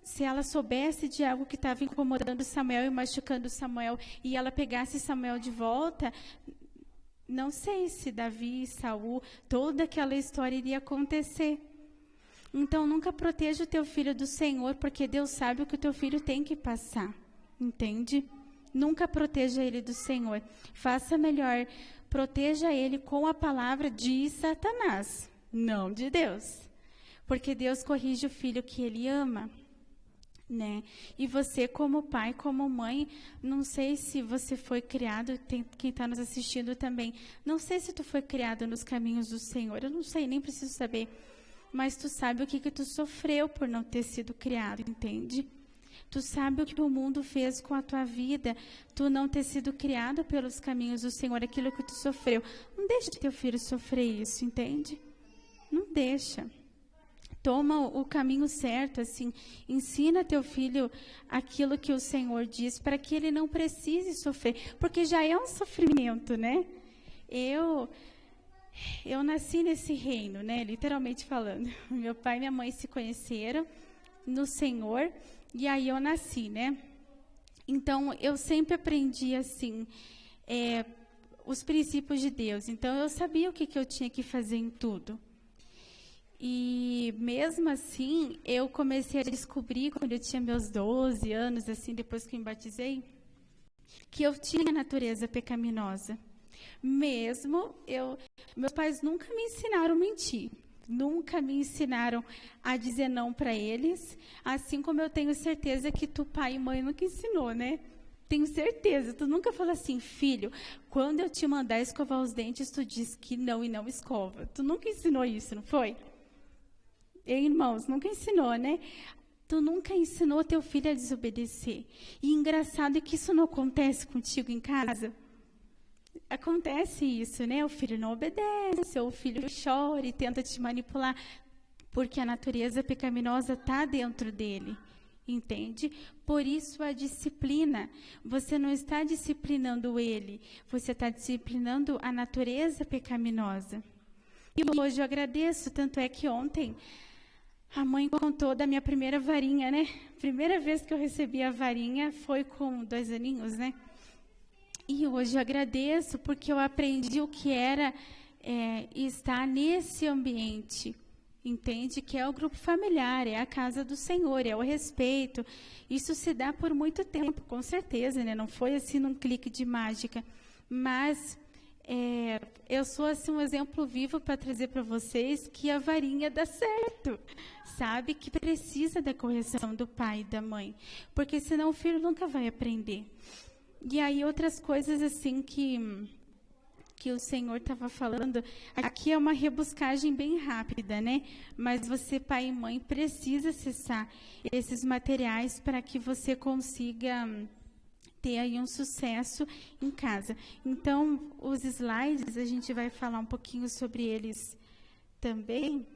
se ela soubesse de algo que estava incomodando Samuel e machucando Samuel, e ela pegasse Samuel de volta, não sei se Davi e Saul, toda aquela história iria acontecer. Então nunca proteja o teu filho do Senhor, porque Deus sabe o que o teu filho tem que passar, entende? Nunca proteja ele do Senhor. Faça melhor, proteja ele com a palavra de Satanás, não de Deus. Porque Deus corrige o filho que ele ama, né? E você, como pai, como mãe, não sei se você foi criado, quem está nos assistindo também, não sei se tu foi criado nos caminhos do Senhor, eu não sei, nem preciso saber. Mas tu sabe o que tu sofreu por não ter sido criado, entende? Tu sabe o que o mundo fez com a tua vida, tu não ter sido criado pelos caminhos do Senhor, aquilo que tu sofreu. Não deixa teu filho sofrer isso, entende? Não deixa. Toma o caminho certo, assim, ensina teu filho aquilo que o Senhor diz, para que ele não precise sofrer, porque já é um sofrimento, né? Eu nasci nesse reino, né? Literalmente falando. Meu pai e minha mãe se conheceram no Senhor, e aí eu nasci, né? Então, eu sempre aprendi, assim, os princípios de Deus. Então, eu sabia o que eu tinha que fazer em tudo. E, mesmo assim, eu comecei a descobrir, quando eu tinha meus 12 anos, assim, depois que me batizei, que eu tinha natureza pecaminosa. Meus pais nunca me ensinaram a mentir. Nunca me ensinaram a dizer não para eles, assim como eu tenho certeza que tu, pai e mãe, nunca ensinou, né? Tenho certeza. Tu nunca falou assim, filho, quando eu te mandar escovar os dentes, tu diz que não e não escova. Tu nunca ensinou isso, não foi? Irmãos, nunca ensinou, né? Tu nunca ensinou teu filho a desobedecer. E engraçado é que isso não acontece contigo em casa. Acontece isso, né? O filho não obedece, ou o filho chora e tenta te manipular. porque a natureza pecaminosa está dentro dele, entende? Por isso a disciplina. Você não está disciplinando ele, você está disciplinando a natureza pecaminosa. E hoje eu agradeço, tanto é que ontem a mãe contou da minha primeira varinha, né? Primeira vez que eu recebi a varinha foi com 2 aninhos, né? E hoje eu agradeço porque eu aprendi o que era estar nesse ambiente, entende? Que é o grupo familiar, é a casa do Senhor, é o respeito. Isso se dá por muito tempo, com certeza, né? Não foi assim num clique de mágica. Mas eu sou assim um exemplo vivo para trazer para vocês que a varinha dá certo, sabe? Que precisa da correção do pai e da mãe, porque senão o filho nunca vai aprender. E aí outras coisas assim que o Senhor estava falando, aqui é uma rebuscagem bem rápida, né? Mas você, pai e mãe, precisa acessar esses materiais para que você consiga ter aí um sucesso em casa. Então, os slides, a gente vai falar um pouquinho sobre eles também.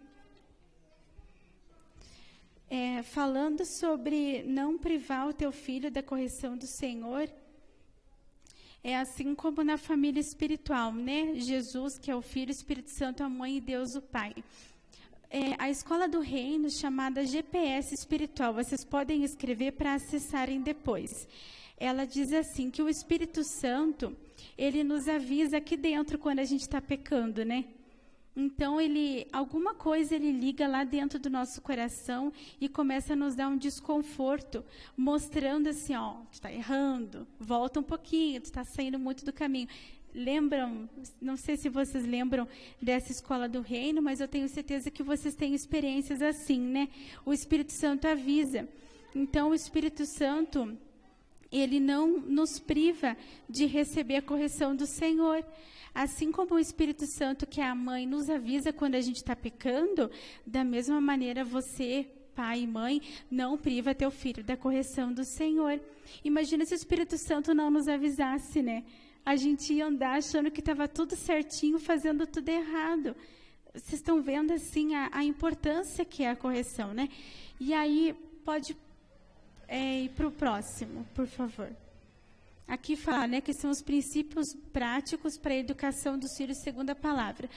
Falando sobre não privar o teu filho da correção do Senhor, é assim como na família espiritual, né? Jesus, que é o Filho, Espírito Santo, a Mãe e Deus, o Pai. A escola do reino, chamada GPS espiritual, vocês podem escrever para acessarem depois. Ela diz assim, que o Espírito Santo, ele nos avisa aqui dentro quando a gente está pecando, né? Então, alguma coisa ele liga lá dentro do nosso coração e começa a nos dar um desconforto, mostrando assim, ó, tu está errando, volta um pouquinho, tu está saindo muito do caminho. Lembram, não sei se vocês lembram dessa escola do reino, mas eu tenho certeza que vocês têm experiências assim, né? O Espírito Santo avisa. Então, o Espírito Santo, ele não nos priva de receber a correção do Senhor. Assim como o Espírito Santo, que é a mãe, nos avisa quando a gente está pecando, da mesma maneira você, pai e mãe, não priva teu filho da correção do Senhor. Imagina se o Espírito Santo não nos avisasse, né? A gente ia andar achando que estava tudo certinho, fazendo tudo errado. Vocês estão vendo, assim, a importância que é a correção, né? E aí, pode ir para o próximo, por favor. Aqui fala, né, que são os princípios práticos para a educação dos filhos segundo a palavra.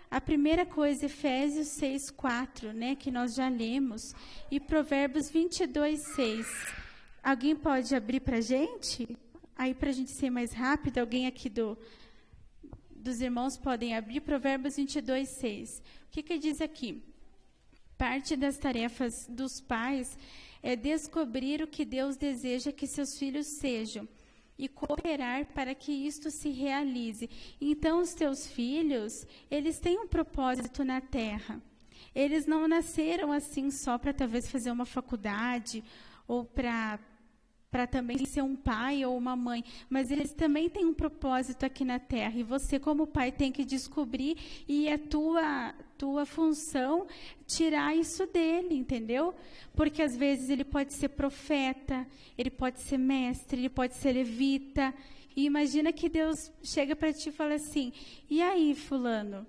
A primeira coisa, Efésios 6:4, né, que nós já lemos, e Provérbios 22:6. Alguém pode abrir para a gente? Aí, para a gente ser mais rápido, alguém aqui dos irmãos podem abrir Provérbios 22:6. O que diz aqui? Parte das tarefas dos pais é descobrir o que Deus deseja que seus filhos sejam e cooperar para que isto se realize. Então, os teus filhos, eles têm um propósito na terra. Eles não nasceram assim só para talvez fazer uma faculdade ou para também ser um pai ou uma mãe, mas eles também têm um propósito aqui na terra, e você como pai tem que descobrir, e é tua função tirar isso dele, entendeu? Porque às vezes ele pode ser profeta, ele pode ser mestre, ele pode ser levita, e imagina que Deus chega para ti e fala assim, e aí fulano,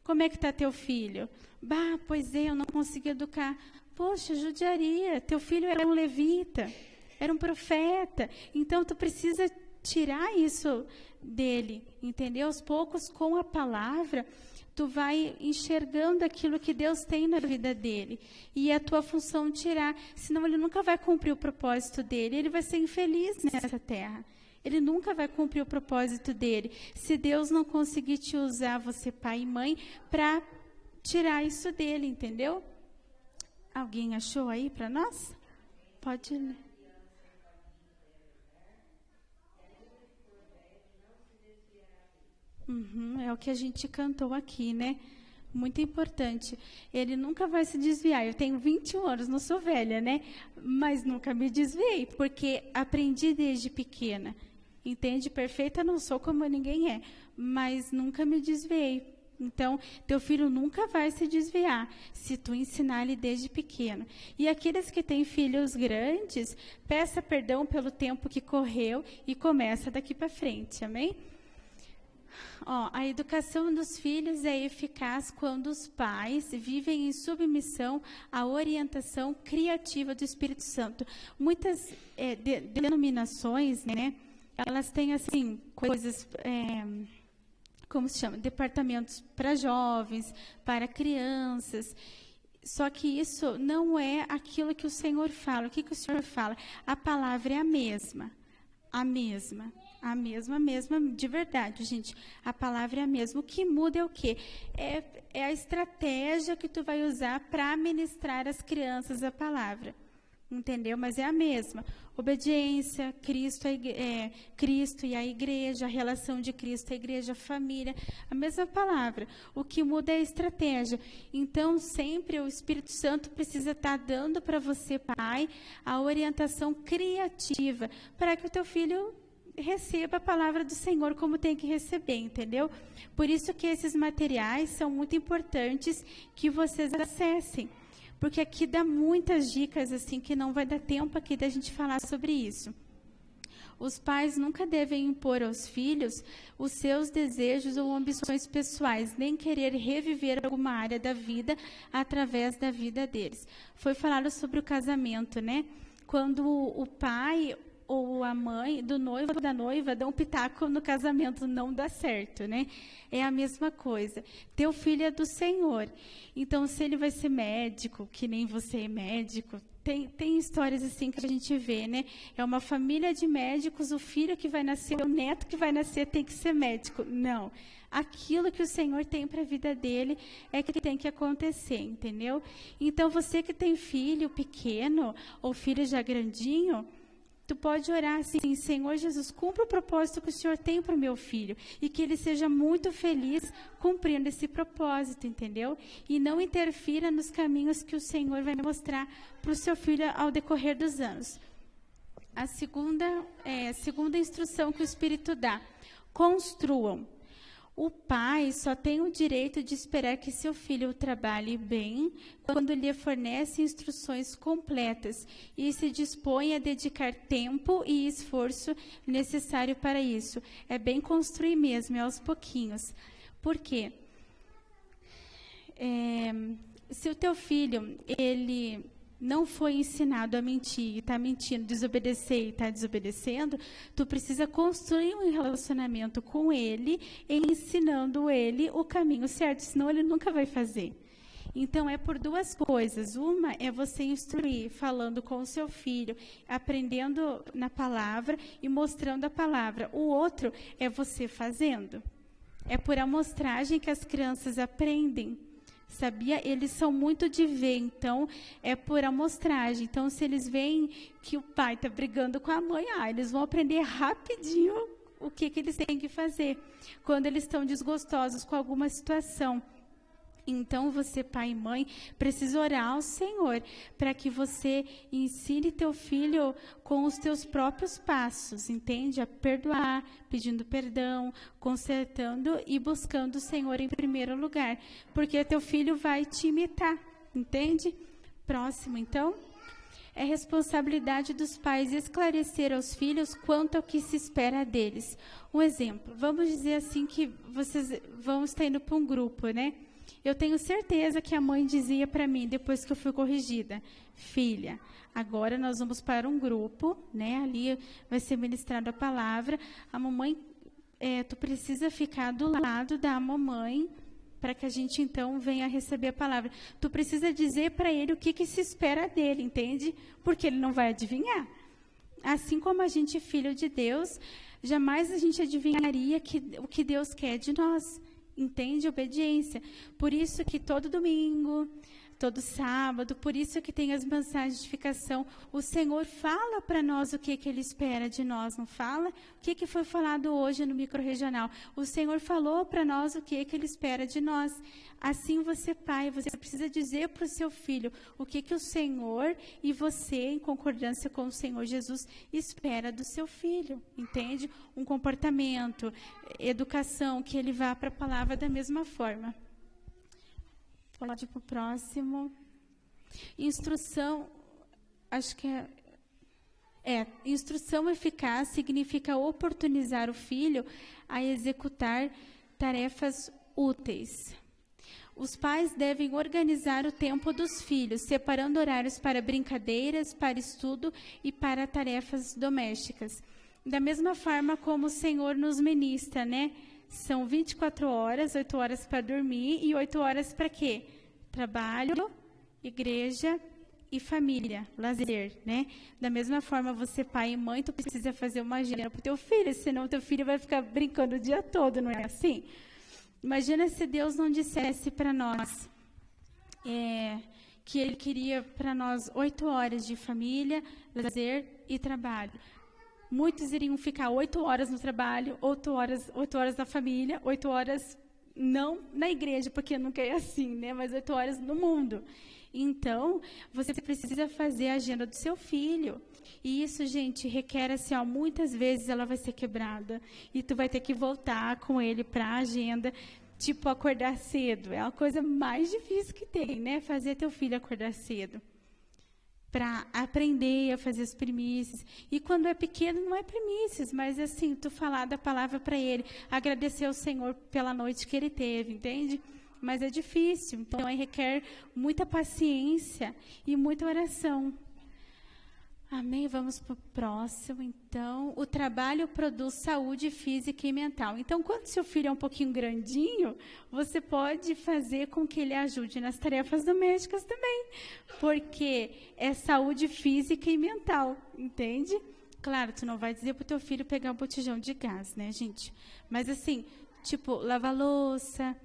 como é que está teu filho? Bah, pois é, eu não consegui educar. Poxa, judiaria, teu filho era um levita, era um profeta, então tu precisa tirar isso dele, entendeu? Aos poucos, com a palavra, tu vai enxergando aquilo que Deus tem na vida dele, e é a tua função tirar, senão ele nunca vai cumprir o propósito dele, ele vai ser infeliz nessa terra, ele nunca vai cumprir o propósito dele, se Deus não conseguir te usar, você pai e mãe, para tirar isso dele, entendeu? Alguém achou aí para nós? Pode ler. É o que a gente cantou aqui, né? Muito importante. Ele nunca vai se desviar. Eu tenho 21 anos, não sou velha, né? Mas nunca me desviei, porque aprendi desde pequena. Entende? Perfeita não sou como ninguém é, mas nunca me desviei. Então, teu filho nunca vai se desviar, se tu ensinar ele desde pequeno. E aqueles que têm filhos grandes, peça perdão pelo tempo que correu e começa daqui para frente, amém? A educação dos filhos é eficaz quando os pais vivem em submissão à orientação criativa do Espírito Santo. Muitas denominações, né, elas têm, assim, coisas, como se chama? Departamentos para jovens, para crianças. Só que isso não é aquilo que o Senhor fala. O que o Senhor fala? A palavra é a mesma. A mesma, de verdade, gente. A palavra é a mesma. O que muda é o quê? É a estratégia que tu vai usar para ministrar às crianças a palavra. Entendeu? Mas é a mesma. Obediência, Cristo e a igreja, a relação de Cristo, a igreja, a família, a mesma palavra. O que muda é a estratégia. Então, sempre o Espírito Santo precisa estar dando para você, pai, a orientação criativa, para que o teu filho receba a palavra do Senhor como tem que receber, entendeu? Por isso que esses materiais são muito importantes que vocês acessem. Porque aqui dá muitas dicas, assim, que não vai dar tempo aqui da gente falar sobre isso. Os pais nunca devem impor aos filhos os seus desejos ou ambições pessoais, nem querer reviver alguma área da vida através da vida deles. Foi falado sobre o casamento, né? Quando o pai ou a mãe do noivo ou da noiva dão um pitaco no casamento, não dá certo, né? É a mesma coisa. Teu filho é do Senhor. Então, se ele vai ser médico, que nem você é médico, tem histórias assim que a gente vê, né? É uma família de médicos, o filho que vai nascer, o neto que vai nascer tem que ser médico. Não. Aquilo que o Senhor tem para a vida dele é que tem que acontecer, entendeu? Então, você que tem filho pequeno ou filho já grandinho, tu pode orar assim: Senhor Jesus, cumpra o propósito que o Senhor tem para o meu filho e que ele seja muito feliz cumprindo esse propósito, entendeu? E não interfira nos caminhos que o Senhor vai mostrar para o seu filho ao decorrer dos anos. A segunda instrução que o Espírito dá: construam. O pai só tem o direito de esperar que seu filho trabalhe bem quando lhe fornece instruções completas e se dispõe a dedicar tempo e esforço necessário para isso. É bem construir mesmo, é aos pouquinhos. Por quê? Se o teu filho, ele não foi ensinado a mentir, e está mentindo, desobedecer e está desobedecendo, tu precisa construir um relacionamento com ele, ensinando ele o caminho certo, senão ele nunca vai fazer. Então, é por duas coisas. Uma é você instruir, falando com o seu filho, aprendendo na palavra e mostrando a palavra. O outro é você fazendo. É por amostragem que as crianças aprendem. Sabia? Eles são muito de ver, então é por amostragem. Então, se eles veem que o pai está brigando com a mãe, eles vão aprender rapidinho o que eles têm que fazer quando eles estão desgostosos com alguma situação. Então, você, pai e mãe, precisa orar ao Senhor para que você ensine teu filho com os teus próprios passos, entende? A perdoar, pedindo perdão, consertando e buscando o Senhor em primeiro lugar, porque teu filho vai te imitar, entende? Próximo, então. É responsabilidade dos pais esclarecer aos filhos quanto ao que se espera deles. Um exemplo, vamos dizer assim que vocês vão estar indo para um grupo, né? Eu tenho certeza que a mãe dizia para mim, depois que eu fui corrigida: filha, agora nós vamos para um grupo, né? Ali vai ser ministrada a palavra. A mamãe, tu precisa ficar do lado da mamãe para que a gente então venha receber a palavra. Tu precisa dizer para ele o que se espera dele, entende? Porque ele não vai adivinhar. Assim como a gente é filho de Deus, jamais a gente adivinharia o que Deus quer de nós. Entende? Obediência. Por isso que todo domingo, todo sábado, por isso que tem as mensagens de edificação, o Senhor fala para nós o que Ele espera de nós, não fala? O que foi falado hoje no microrregional? O Senhor falou para nós o que Ele espera de nós. Assim você, pai, você precisa dizer para o seu filho o que o Senhor e você, em concordância com o Senhor Jesus, espera do seu filho, entende? Um comportamento, educação, que ele vá para a palavra da mesma forma. Pode ir para o próximo. Instrução, acho que Instrução eficaz significa oportunizar o filho a executar tarefas úteis. Os pais devem organizar o tempo dos filhos, separando horários para brincadeiras, para estudo e para tarefas domésticas. Da mesma forma como o Senhor nos ministra, né? São 24 horas, 8 horas para dormir e 8 horas para quê? Trabalho, igreja e família, lazer, né? Da mesma forma, você, pai e mãe, tu precisa fazer uma agenda para o teu filho, senão teu filho vai ficar brincando o dia todo, não é assim? Imagina se Deus não dissesse para nós que Ele queria para nós 8 horas de família, lazer e trabalho. Muitos iriam ficar 8 horas no trabalho, 8 horas na família, 8 horas não na igreja, porque nunca é assim, né? Mas 8 horas no mundo. Então, você precisa fazer a agenda do seu filho. E isso, gente, requer assim, muitas vezes ela vai ser quebrada. E tu vai ter que voltar com ele para a agenda, tipo acordar cedo. É a coisa mais difícil que tem, né? Fazer teu filho acordar cedo. Para aprender a fazer as primícias. E quando é pequeno, não é primícias, mas assim, tu falar da palavra para ele, agradecer ao Senhor pela noite que ele teve, entende? Mas é difícil, então aí requer muita paciência e muita oração. Amém? Vamos para o próximo, então. O trabalho produz saúde física e mental. Então, quando seu filho é um pouquinho grandinho, você pode fazer com que ele ajude nas tarefas domésticas também, porque é saúde física e mental, entende? Claro, tu não vai dizer para o teu filho pegar um botijão de gás, né, gente? Mas assim, tipo, lavar louça.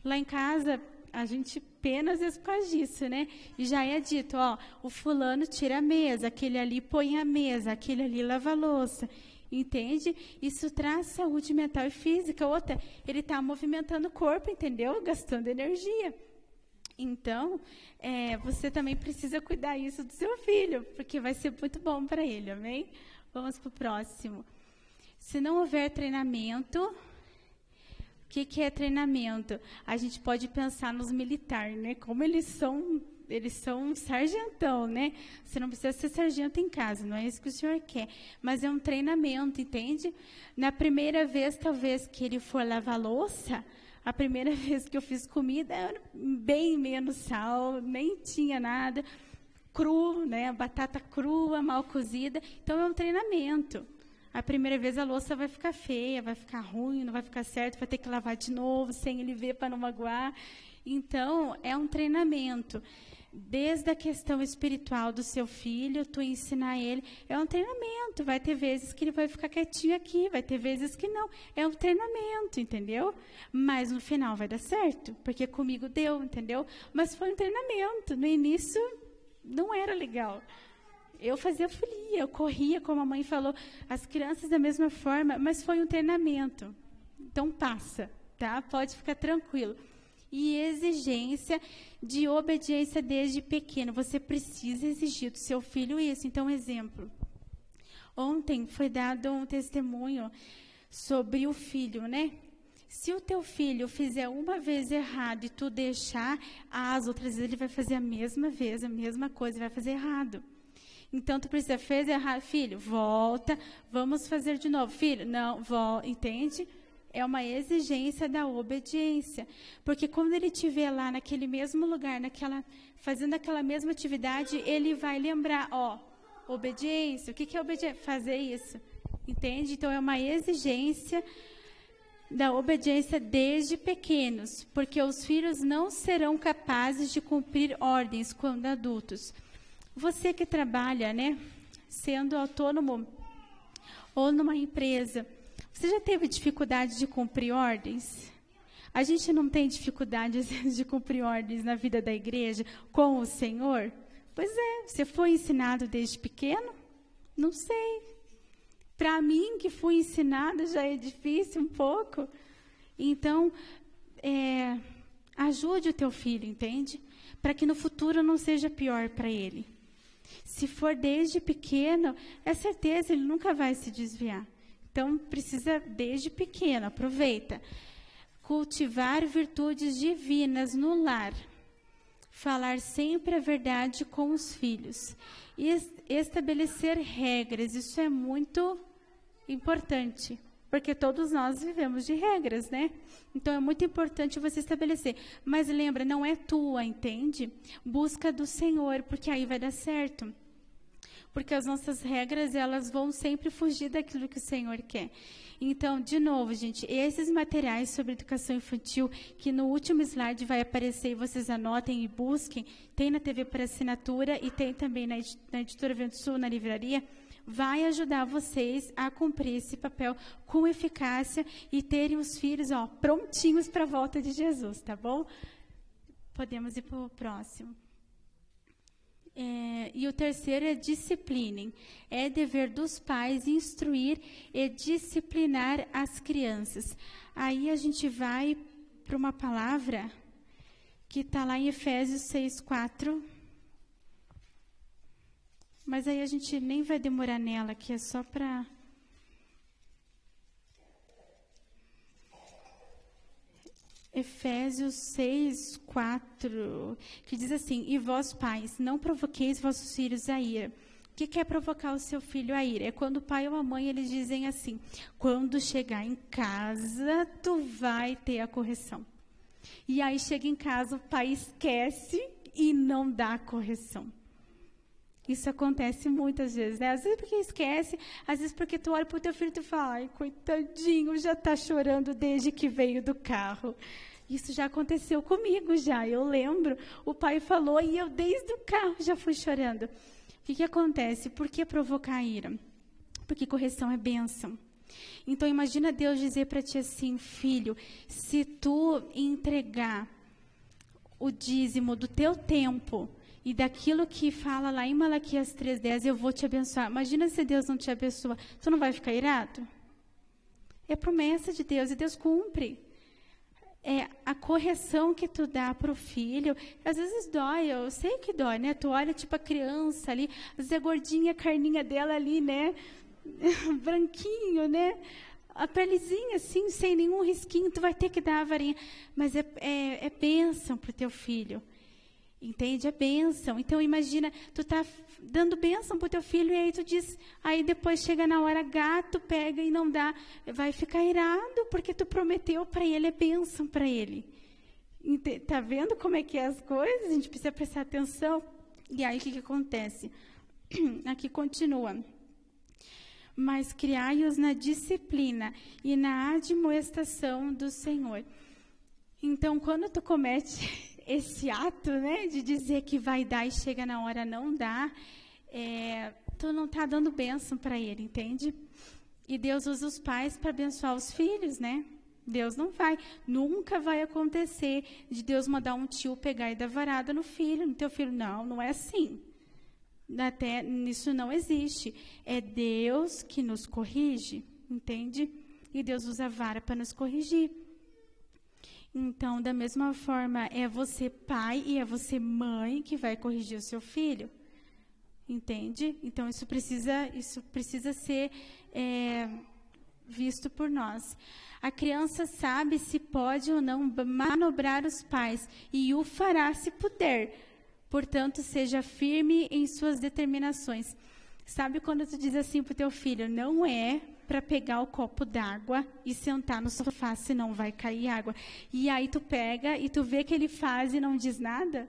Lá em casa, a gente pena às vezes por causa disso, né? E já é dito, o fulano tira a mesa, aquele ali põe a mesa, aquele ali lava a louça. Entende? Isso traz saúde mental e física. Outra, ele está movimentando o corpo, entendeu? Gastando energia. Então, você também precisa cuidar isso do seu filho, porque vai ser muito bom para ele, amém? Vamos para o próximo. Se não houver treinamento... O que é treinamento? A gente pode pensar nos militares, né? Como eles são sargentão, né? Você não precisa ser sargento em casa, não é isso que o senhor quer. Mas é um treinamento, entende? Na primeira vez, talvez, que ele for lavar louça, a primeira vez que eu fiz comida, era bem menos sal, nem tinha nada, cru, né? Batata crua, mal cozida. Então, é um treinamento. A primeira vez a louça vai ficar feia, vai ficar ruim, não vai ficar certo, vai ter que lavar de novo, sem ele ver para não magoar. Então, é um treinamento. Desde a questão espiritual do seu filho, tu ensinar ele, é um treinamento. Vai ter vezes que ele vai ficar quietinho aqui, vai ter vezes que não. É um treinamento, entendeu? Mas no final vai dar certo, porque comigo deu, entendeu? Mas foi um treinamento. No início, não era legal. Eu fazia folia, eu corria, como a mãe falou, as crianças da mesma forma, mas foi um treinamento. Então, passa, tá? Pode ficar tranquilo. E exigência de obediência desde pequeno. Você precisa exigir do seu filho isso. Então, exemplo. Ontem foi dado um testemunho sobre o filho, né? Se o teu filho fizer uma vez errado e tu deixar, as outras vezes ele vai fazer a mesma vez, a mesma coisa, vai fazer errado. Então, tu precisa, fez errado, filho, volta, vamos fazer de novo. Filho, não, volta, entende? É uma exigência da obediência. Porque quando ele estiver lá naquele mesmo lugar, fazendo aquela mesma atividade, ele vai lembrar, obediência. O que é obediência? Fazer isso. Entende? Então, é uma exigência da obediência desde pequenos. Porque os filhos não serão capazes de cumprir ordens quando adultos. Você que trabalha, né, sendo autônomo ou numa empresa, você já teve dificuldade de cumprir ordens? A gente não tem dificuldade, às vezes, de cumprir ordens na vida da igreja com o Senhor? Pois é, você foi ensinado desde pequeno? Não sei. Para mim, que fui ensinada, já é difícil um pouco. Então, ajude o teu filho, entende? Para que no futuro não seja pior para ele. Se for desde pequeno, é certeza, ele nunca vai se desviar. Então, precisa desde pequeno, aproveita. Cultivar virtudes divinas no lar. Falar sempre a verdade com os filhos. estabelecer regras. Isso é muito importante, porque todos nós vivemos de regras, né? Então, é muito importante você estabelecer. Mas lembra, não é tua, entende? Busca do Senhor, porque aí vai dar certo. Porque as nossas regras, elas vão sempre fugir daquilo que o Senhor quer. Então, de novo, gente, esses materiais sobre educação infantil, que no último slide vai aparecer, e vocês anotem e busquem, tem na TV por assinatura e tem também na Editora Vento Sul, na livraria, vai ajudar vocês a cumprir esse papel com eficácia e terem os filhos, prontinhos para a volta de Jesus, tá bom? Podemos ir para o próximo. E o terceiro é disciplinem. É dever dos pais instruir e disciplinar as crianças. Aí a gente vai para uma palavra que está lá em Efésios 6:4. Mas aí a gente nem vai demorar nela, que é só para... Efésios 6:4, que diz assim: e vós, pais, não provoqueis vossos filhos a ira. O que é provocar o seu filho a ira? É quando o pai ou a mãe, eles dizem assim: quando chegar em casa, tu vai ter a correção. E aí chega em casa, o pai esquece e não dá a correção. Isso acontece muitas vezes, né? Às vezes porque esquece, às vezes porque tu olha para o teu filho e tu fala: ai, coitadinho, já está chorando desde que veio do carro. Isso já aconteceu comigo já, eu lembro. O pai falou e eu desde o carro já fui chorando. O que acontece? Por que provocar ira? Porque correção é bênção. Então imagina Deus dizer para ti assim: filho, se tu entregar o dízimo do teu tempo e daquilo que fala lá em Malaquias 3:10, eu vou te abençoar. Imagina se Deus não te abençoa. Tu não vai ficar irado? É promessa de Deus e Deus cumpre. É a correção que tu dá para o filho. Às vezes dói, eu sei que dói, né? Tu olha tipo a criança ali, às vezes é gordinha, a carninha dela ali, né? Branquinho, né? A pelezinha assim, sem nenhum risquinho, tu vai ter que dar a varinha. Mas é bênção para o teu filho. Entende? É bênção. Então, imagina, tu tá dando bênção pro teu filho e aí tu diz, aí depois chega na hora H, tu pega e não dá, vai ficar irado porque tu prometeu para ele, é bênção para ele. Tá vendo como é que é as coisas? A gente precisa prestar atenção. E aí, o que acontece? Aqui continua. Mas criai-os na disciplina e na admoestação do Senhor. Então, quando tu comete esse ato, né, de dizer que vai dar e chega na hora não dá, tu não está dando bênção para ele, entende? E Deus usa os pais para abençoar os filhos, né? Deus nunca vai acontecer de Deus mandar um tio pegar e dar varada no teu filho. Não é assim. Até isso não existe. É Deus que nos corrige, entende? E Deus usa a vara para nos corrigir. Então, da mesma forma, é você pai e é você mãe que vai corrigir o seu filho. Entende? Então, isso precisa ser visto por nós. A criança sabe se pode ou não manobrar os pais e o fará se puder. Portanto, seja firme em suas determinações. Sabe quando tu diz assim para o teu filho, não é para pegar o copo d'água e sentar no sofá, senão vai cair água. E aí tu pega e tu vê que ele faz e não diz nada?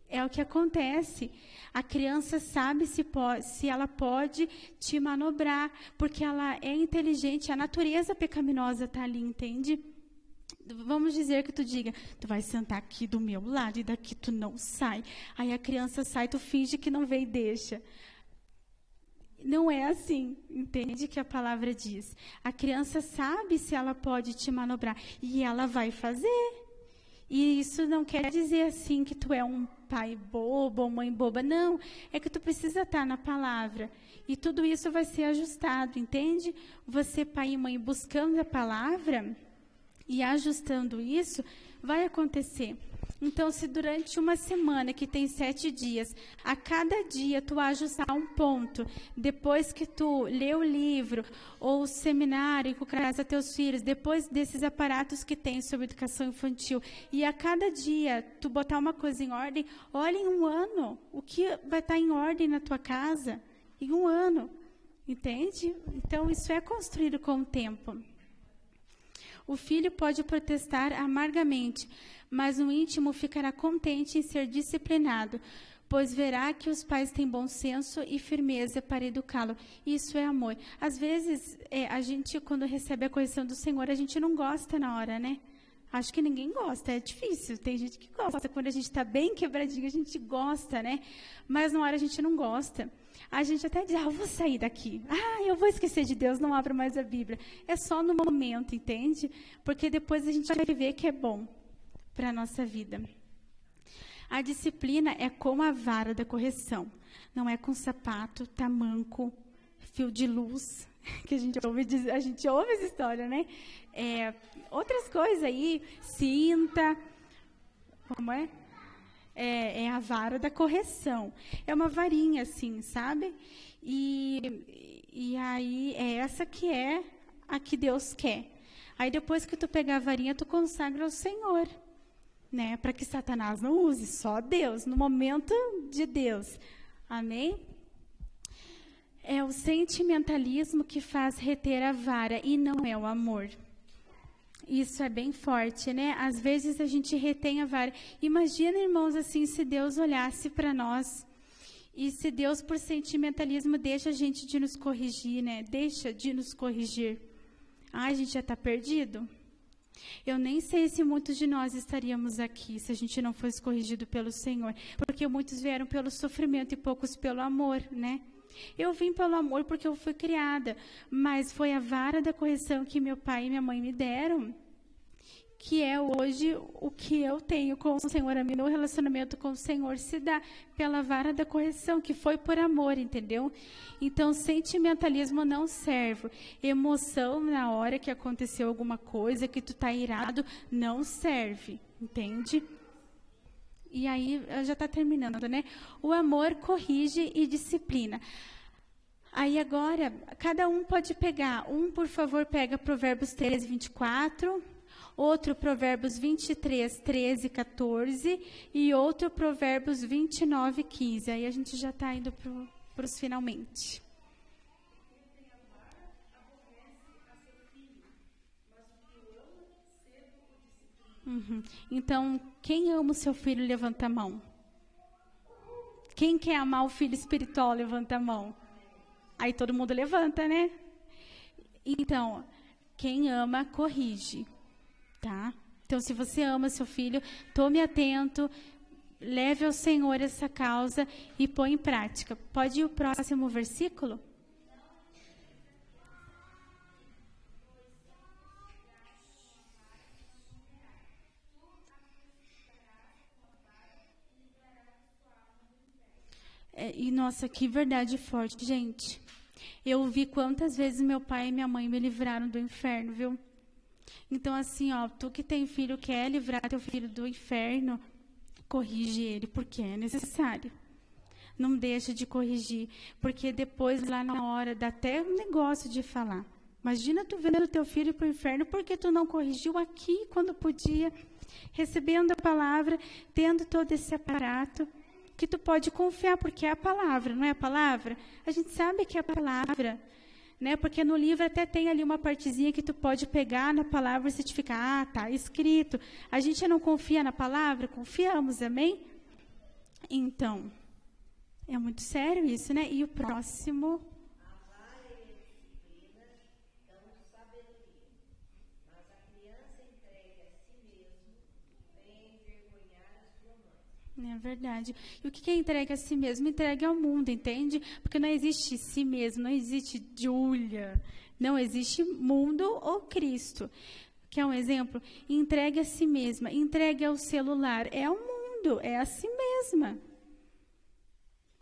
É o que acontece. A criança sabe se ela pode te manobrar, porque ela é inteligente, a natureza pecaminosa está ali, entende? Vamos dizer que tu diga, tu vai sentar aqui do meu lado e daqui tu não sai. Aí a criança sai, tu finge que não vê e deixa. Não é assim, entende que a palavra diz. A criança sabe se ela pode te manobrar e ela vai fazer. E isso não quer dizer assim que tu é um pai bobo ou mãe boba, não. É que tu precisa estar na palavra. E tudo isso vai ser ajustado, entende? Você, pai e mãe, buscando a palavra e ajustando isso, vai acontecer. Então, se durante uma semana que tem 7 dias, a cada dia tu ajustar um ponto, depois que tu lê o livro ou o seminário com casa teus filhos, depois desses aparatos que tem sobre educação infantil, e a cada dia tu botar uma coisa em ordem, olha em um ano o que vai estar em ordem na tua casa, em um ano, entende? Então, isso é construído com o tempo. O filho pode protestar amargamente, mas no íntimo ficará contente em ser disciplinado, pois verá que os pais têm bom senso e firmeza para educá-lo. Isso é amor. Às vezes, a gente, quando recebe a correção do Senhor, a gente não gosta na hora, né? Acho que ninguém gosta, é difícil. Tem gente que gosta. Quando a gente está bem quebradinho, a gente gosta, né? Mas na hora a gente não gosta. A gente até diz, eu vou sair daqui. Eu vou esquecer de Deus, não abro mais a Bíblia. É só no momento, entende? Porque depois a gente vai ver que é bom para a nossa vida. A disciplina é como a vara da correção. Não é com sapato, tamanco, fio de luz, que a gente ouve essa história, né? Outras coisas aí, cinta, como é? É a vara da correção. É uma varinha, assim, sabe? E aí, é essa que é a que Deus quer. Aí, depois que tu pegar a varinha, tu consagra ao Senhor, né? Para que Satanás não use, só Deus, no momento de Deus. Amém? É o sentimentalismo que faz reter a vara e não é o amor. Isso é bem forte, né? Às vezes a gente retém a vara. Imagina, irmãos, assim, se Deus olhasse para nós e se Deus, por sentimentalismo, deixa a gente de nos corrigir, né? Deixa de nos corrigir. A gente já está perdido? Eu nem sei se muitos de nós estaríamos aqui se a gente não fosse corrigido pelo Senhor. Porque muitos vieram pelo sofrimento e poucos pelo amor, né? Eu vim pelo amor porque eu fui criada, mas foi a vara da correção que meu pai e minha mãe me deram, que é hoje o que eu tenho com o Senhor. Meu relacionamento com o Senhor se dá pela vara da correção, que foi por amor, entendeu? Então, sentimentalismo não serve. Emoção na hora que aconteceu alguma coisa, que tu tá irado, não serve, entende? E aí, já está terminando, né? O amor corrige e disciplina. Aí agora, cada um pode pegar. Por favor, pega Provérbios 13, 24. Outro, Provérbios 23, 13, 14. E outro, Provérbios 29, 15. Aí a gente já está indo para os finalmente. Então, quem ama o seu filho, levanta a mão. Quem quer amar o filho espiritual, levanta a mão. Aí todo mundo levanta, né? Então, quem ama, corrige, tá? Então, se você ama seu filho, tome atento, leve ao Senhor essa causa e põe em prática. Pode ir o próximo versículo? E nossa, que verdade forte, gente. Eu vi quantas vezes meu pai e minha mãe me livraram do inferno, viu? Então, assim, tu que tem filho, quer livrar teu filho do inferno, corrige ele, porque é necessário. Não deixa de corrigir, porque depois, lá na hora, dá até um negócio de falar. Imagina tu vendo teu filho para o inferno, porque tu não corrigiu aqui quando podia, recebendo a palavra, tendo todo esse aparato, que tu pode confiar, porque é a palavra, não é a palavra? A gente sabe que é a palavra, né? Porque no livro até tem ali uma partezinha que tu pode pegar na palavra e certificar, tá escrito. A gente não confia na palavra? Confiamos, amém? Então, é muito sério isso, né? E o próximo... É verdade. E o que é entregue a si mesmo? Entregue ao mundo, entende? Porque não existe si mesmo, não existe Júlia, não existe mundo ou Cristo. Quer um exemplo? Entregue a si mesma, entregue ao celular. É o mundo, é a si mesma.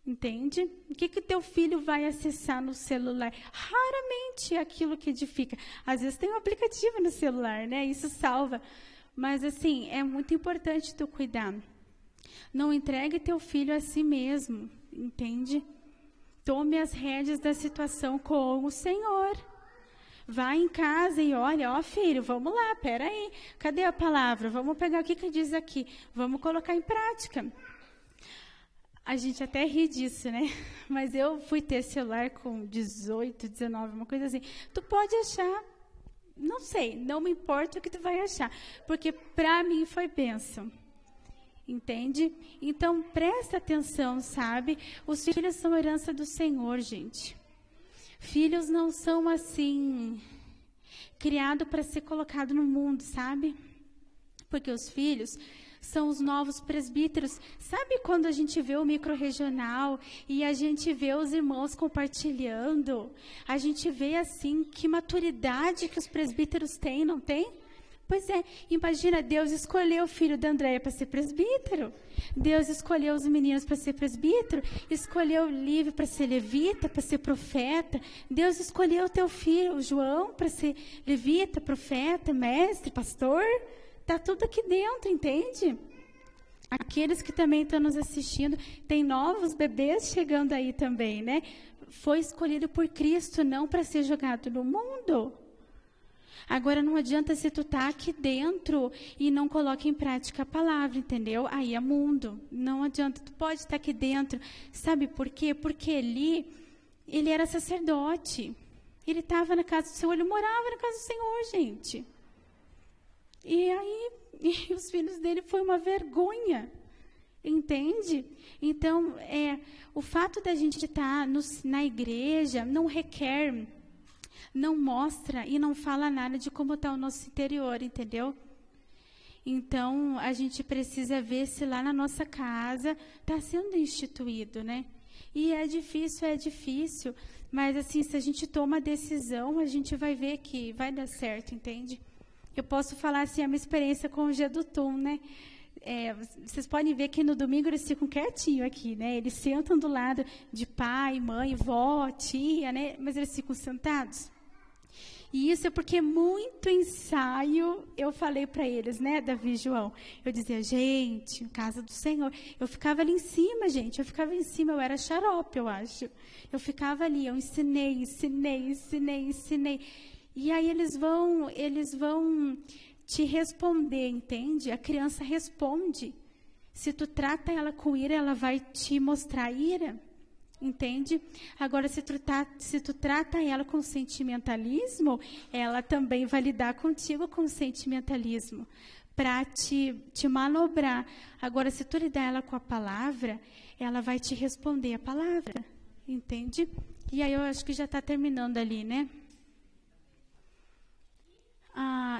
Entende? O que teu filho vai acessar no celular? Raramente é aquilo que edifica. Às vezes tem um aplicativo no celular, né? Isso salva. Mas, assim, é muito importante tu cuidar. Não entregue teu filho a si mesmo, entende? Tome as rédeas da situação com o Senhor. Vai em casa e olha, ó filho, vamos lá, peraí, cadê a palavra? Vamos pegar o que diz aqui, vamos colocar em prática. A gente até ri disso, né? Mas eu fui ter celular com 18, 19, uma coisa assim. Tu pode achar, não sei, não me importa o que tu vai achar, porque para mim foi bênção. Entende? Então, presta atenção, sabe? Os filhos são herança do Senhor, gente. Filhos não são assim, criados para ser colocado no mundo, sabe? Porque os filhos são os novos presbíteros. Sabe quando a gente vê o micro-regional e a gente vê os irmãos compartilhando? A gente vê, assim, que maturidade que os presbíteros têm, não tem? Pois é, imagina, Deus escolheu o filho da Andréia para ser presbítero. Deus escolheu os meninos para ser presbítero. Escolheu o Lívio para ser levita, para ser profeta. Deus escolheu o teu filho, o João, para ser levita, profeta, mestre, pastor. Está tudo aqui dentro, entende? Aqueles que também estão nos assistindo, tem novos bebês chegando aí também, né? Foi escolhido por Cristo, não para ser jogado no mundo. Agora, não adianta se tu tá aqui dentro e não coloca em prática a palavra, entendeu? Aí é mundo. Não adianta, tu pode estar aqui dentro. Sabe por quê? Porque ele era sacerdote. Ele estava na casa do Senhor, ele morava na casa do Senhor, gente. E aí, os filhos dele foi uma vergonha. Entende? Então, o fato da gente estar na igreja não requer... não mostra e não fala nada de como está o nosso interior, entendeu? Então, a gente precisa ver se lá na nossa casa está sendo instituído, né? E é difícil, mas assim, se a gente toma a decisão, a gente vai ver que vai dar certo, entende? Eu posso falar assim, a minha experiência com o Gedutum, né? Vocês podem ver que no domingo eles ficam quietinhos aqui, né? Eles sentam do lado de pai, mãe, vó, tia, né? Mas eles ficam sentados. E isso é porque muito ensaio eu falei para eles, né, Davi e João. Eu dizia, gente, casa do Senhor. Eu ficava ali em cima, gente. Eu era xarope, eu acho. Eu ficava ali, eu ensinei. E aí eles vão te responder, entende? A criança responde. Se tu trata ela com ira, ela vai te mostrar ira. Entende? Agora, se tu trata ela com sentimentalismo, ela também vai lidar contigo com sentimentalismo, para te manobrar. Agora, se tu lidar ela com a palavra, ela vai te responder a palavra. Entende? E aí eu acho que já está terminando ali, né?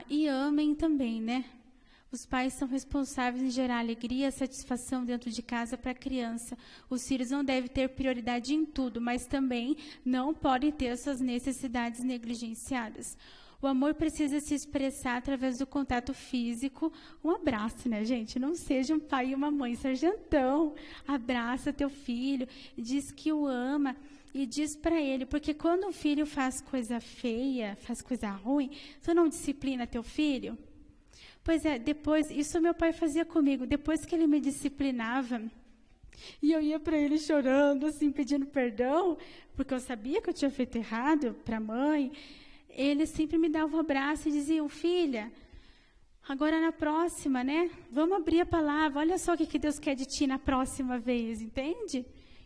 E amem também, né? Os pais são responsáveis em gerar alegria e satisfação dentro de casa para a criança. Os filhos não devem ter prioridade em tudo, mas também não podem ter suas necessidades negligenciadas. O amor precisa se expressar através do contato físico. Um abraço, né, gente? Não seja um pai e uma mãe sargentão. Abraça teu filho, diz que o ama e diz para ele, porque quando o filho faz coisa feia, faz coisa ruim, tu não disciplina teu filho? Pois é, depois, isso meu pai fazia comigo, depois que ele me disciplinava, e eu ia para ele chorando, assim, pedindo perdão, porque eu sabia que eu tinha feito errado para a mãe, ele sempre me dava um abraço e dizia, filha, agora na próxima, né, vamos abrir a palavra, olha só o que Deus quer de ti na próxima vez, entende?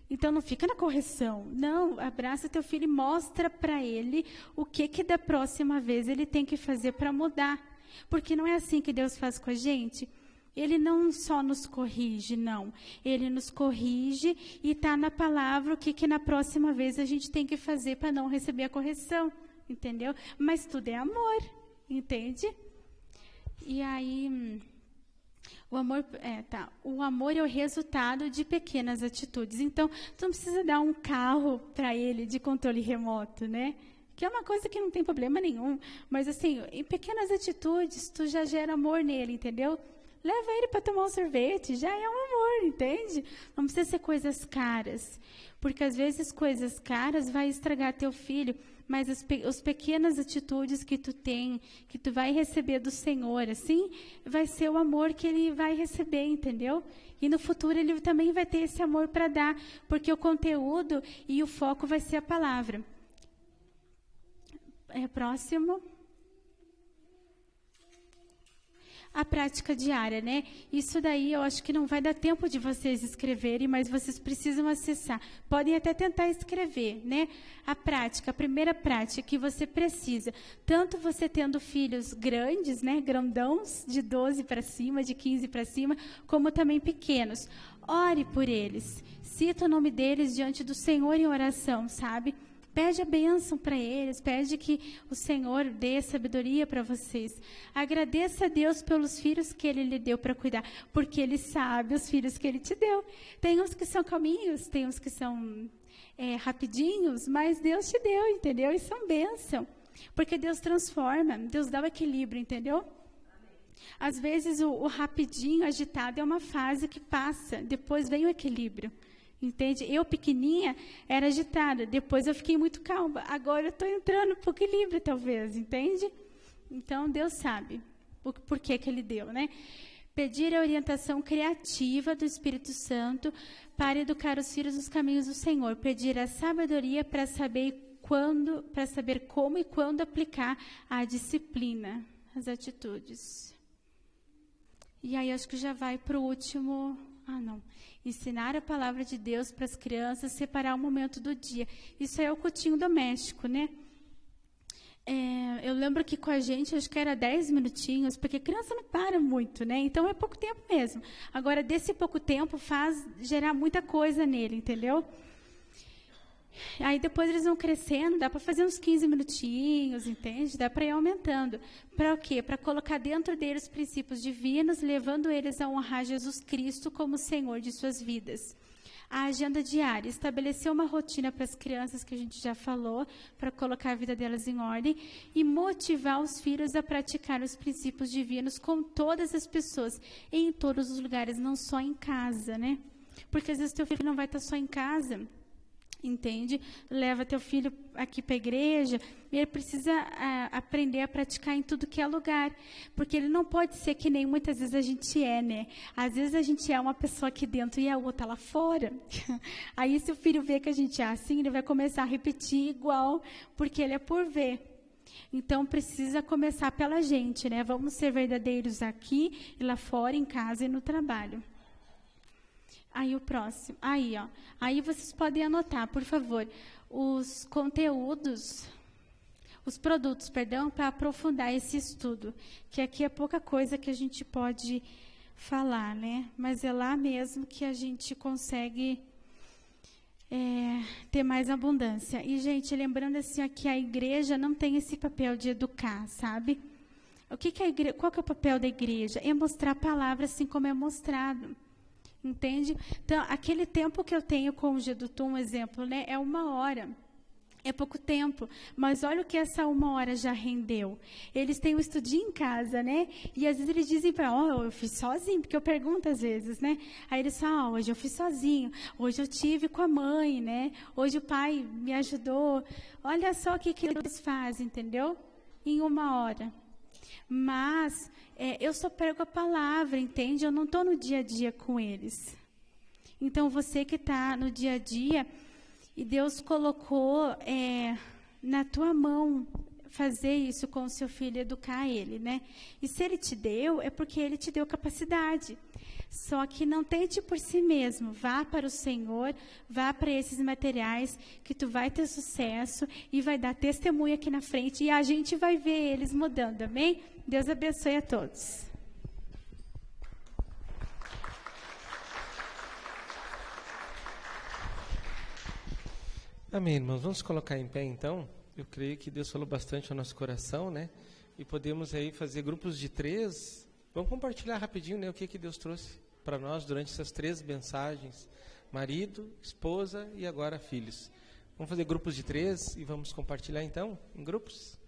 Então, não fica na correção, não, abraça teu filho e mostra para ele o que da próxima vez ele tem que fazer para mudar. Porque não é assim que Deus faz com a gente. Ele não só nos corrige, não. Ele nos corrige e está na palavra o que na próxima vez a gente tem que fazer para não receber a correção. Entendeu? Mas tudo é amor. Entende? E aí, o amor é o resultado de pequenas atitudes. Então, tu não precisa dar um carro para ele de controle remoto, né? Que é uma coisa que não tem problema nenhum. Mas, assim, em pequenas atitudes, tu já gera amor nele, entendeu? Leva ele para tomar um sorvete, já é um amor, entende? Não precisa ser coisas caras. Porque, às vezes, coisas caras vai estragar teu filho. mas as pequenas atitudes que tu tem, que tu vai receber do Senhor, assim, vai ser o amor que ele vai receber, entendeu? E no futuro ele também vai ter esse amor para dar, porque o conteúdo e o foco vai ser a palavra. Próximo. A prática diária, né? Isso daí eu acho que não vai dar tempo de vocês escreverem, mas vocês precisam acessar. Podem até tentar escrever, né? A prática, a primeira prática que você precisa, tanto você tendo filhos grandes, né? Grandãos, de 12 para cima, de 15 para cima, como também pequenos. Ore por eles. Cita o nome deles diante do Senhor em oração, sabe? Pede a bênção para eles, pede que o Senhor dê sabedoria para vocês. Agradeça a Deus pelos filhos que Ele lhe deu para cuidar, porque Ele sabe os filhos que Ele te deu. Tem uns que são calminhos, tem uns que são rapidinhos, mas Deus te deu, entendeu? E são bênção, porque Deus transforma, Deus dá o equilíbrio, entendeu? Às vezes o rapidinho, agitado, é uma fase que passa, depois vem o equilíbrio. Entende? Eu, pequenininha, era agitada. Depois eu fiquei muito calma. Agora eu estou entrando para o equilíbrio, talvez. Entende? Então, Deus sabe por que Ele deu, né? Pedir a orientação criativa do Espírito Santo para educar os filhos nos caminhos do Senhor. Pedir a sabedoria para saber como e quando aplicar a disciplina, as atitudes. E aí, acho que já vai para o último... não. Ensinar a palavra de Deus para as crianças, separar o momento do dia. Isso é o cultinho doméstico, né? Eu lembro que com a gente, acho que era 10 minutinhos, porque criança não para muito, né? Então, é pouco tempo mesmo. Agora, desse pouco tempo, faz gerar muita coisa nele, entendeu? Aí, depois eles vão crescendo, dá para fazer uns 15 minutinhos, entende? Dá para ir aumentando. Para o quê? Para colocar dentro deles os princípios divinos, levando eles a honrar Jesus Cristo como Senhor de suas vidas. A agenda diária, estabelecer uma rotina para as crianças, que a gente já falou, para colocar a vida delas em ordem, e motivar os filhos a praticar os princípios divinos com todas as pessoas, em todos os lugares, não só em casa, né? Porque às vezes teu filho não vai estar só em casa, entende? Leva teu filho aqui para a igreja, e ele precisa aprender a praticar em tudo que é lugar, porque ele não pode ser que nem muitas vezes a gente é, né? Às vezes a gente é uma pessoa aqui dentro e a outra lá fora. Aí se o filho vê que a gente é assim, ele vai começar a repetir igual, porque ele é por ver. Então precisa começar pela gente, né? Vamos ser verdadeiros aqui e lá fora, em casa e no trabalho. Aí o próximo. Aí vocês podem anotar, por favor, os produtos, para aprofundar esse estudo. Que aqui é pouca coisa que a gente pode falar, né? Mas é lá mesmo que a gente consegue ter mais abundância. E, gente, lembrando assim, que a igreja não tem esse papel de educar, sabe? Qual que é o papel da igreja? É mostrar a palavra assim como é mostrado. Entende? Então, aquele tempo que eu tenho com o Gedutum, um exemplo, né, é 1 hora. É pouco tempo, mas olha o que essa 1 hora já rendeu. Eles têm um estudinho em casa, né? E às vezes eles dizem para eu fiz sozinho, porque eu pergunto às vezes, né? Aí eles falam, hoje eu fiz sozinho, hoje eu tive com a mãe, né? Hoje o pai me ajudou. Olha só o que eles fazem, entendeu? Em 1 hora. Mas eu só prego a palavra, entende? Eu não estou no dia a dia com eles. Então, você que está no dia a dia, e Deus colocou na tua mão fazer isso com o seu filho, educar ele, né? E se ele te deu, é porque ele te deu capacidade. Só que não tente por si mesmo. Vá para o Senhor, vá para esses materiais, que tu vai ter sucesso e vai dar testemunho aqui na frente. E a gente vai ver eles mudando, amém? Deus abençoe a todos. Amém, irmãos. Vamos colocar em pé, então. Eu creio que Deus falou bastante ao nosso coração, né? E podemos aí fazer grupos de 3. Vamos compartilhar rapidinho, né, o que Deus trouxe para nós durante essas 3 mensagens. Marido, esposa e agora filhos. Vamos fazer grupos de 3 e vamos compartilhar então em grupos?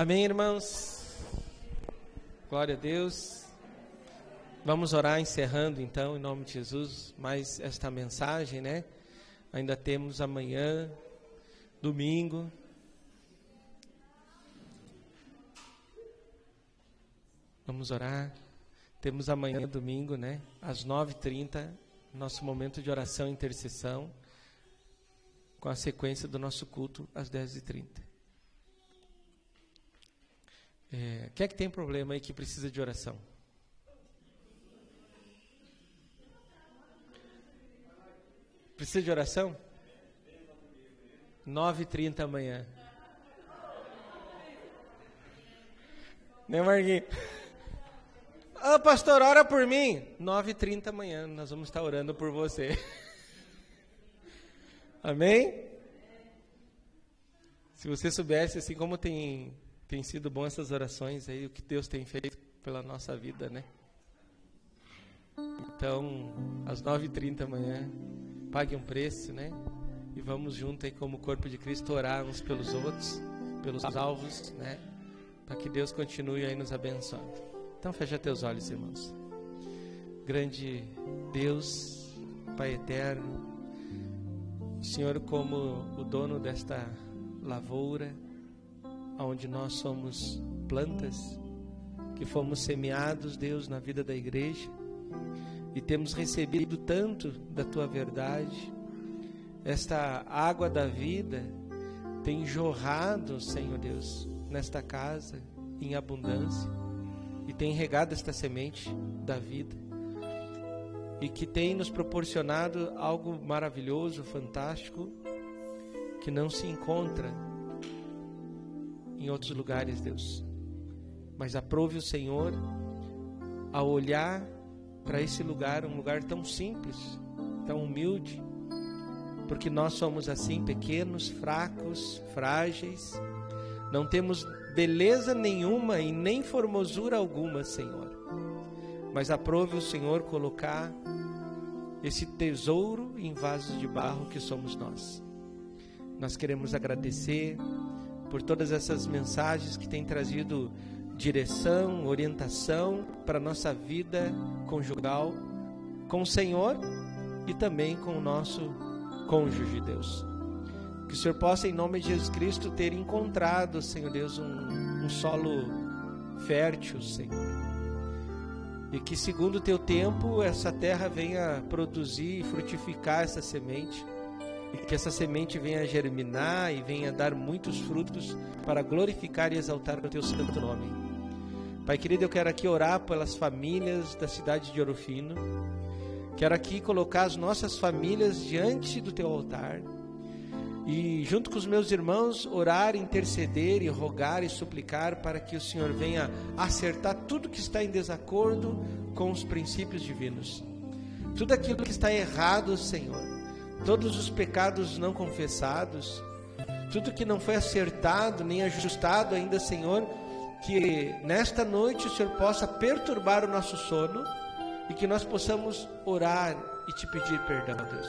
Amém, irmãos? Glória a Deus. Vamos orar encerrando então, em nome de Jesus, mais esta mensagem, né? Ainda temos amanhã, domingo. Vamos orar. Temos amanhã, domingo, né? Às 9h30, nosso momento de oração e intercessão, com a sequência do nosso culto às 10h30. Quem é que tem problema aí que precisa de oração? Precisa de oração? 9h30 amanhã. Né, Marguinhos? Pastor, ora por mim. 9h30 amanhã, nós vamos estar orando por você. Amém? Se você soubesse, assim, como tem sido bom essas orações aí, o que Deus tem feito pela nossa vida, né? Então, às 9h30 amanhã, pague um preço, né? E vamos junto aí como corpo de Cristo orar uns pelos outros, pelos alvos, né? Para que Deus continue aí nos abençoando. Então, fecha teus olhos, irmãos. Grande Deus, Pai eterno, o Senhor como o dono desta lavoura, onde nós somos plantas, que fomos semeados, Deus, na vida da igreja, e temos recebido tanto da Tua verdade. Esta água da vida tem jorrado, Senhor Deus, nesta casa, em abundância, e tem regado esta semente da vida, e que tem nos proporcionado algo maravilhoso, fantástico, que não se encontra em outros lugares, Deus. Mas aprove o Senhor a olhar para esse lugar, um lugar tão simples, tão humilde, porque nós somos assim, pequenos, fracos, frágeis, não temos beleza nenhuma e nem formosura alguma, Senhor. Mas aprove o Senhor colocar esse tesouro em vasos de barro que somos nós. Nós queremos agradecer por todas essas mensagens que têm trazido direção, orientação para a nossa vida conjugal com o Senhor e também com o nosso cônjuge, Deus. Que o Senhor possa, em nome de Jesus Cristo, ter encontrado, Senhor Deus, um solo fértil, Senhor. E que, segundo o Teu tempo, essa terra venha produzir e frutificar essa semente. E que essa semente venha germinar e venha dar muitos frutos para glorificar e exaltar o Teu santo nome. Pai querido, eu quero aqui orar pelas famílias da cidade de Ouro Fino. Quero aqui colocar as nossas famílias diante do Teu altar. E junto com os meus irmãos, orar, interceder e rogar e suplicar para que o Senhor venha acertar tudo que está em desacordo com os princípios divinos. Tudo aquilo que está errado, Senhor. Todos os pecados não confessados, tudo que não foi acertado nem ajustado ainda, Senhor, que nesta noite o Senhor possa perturbar o nosso sono e que nós possamos orar e Te pedir perdão, Deus.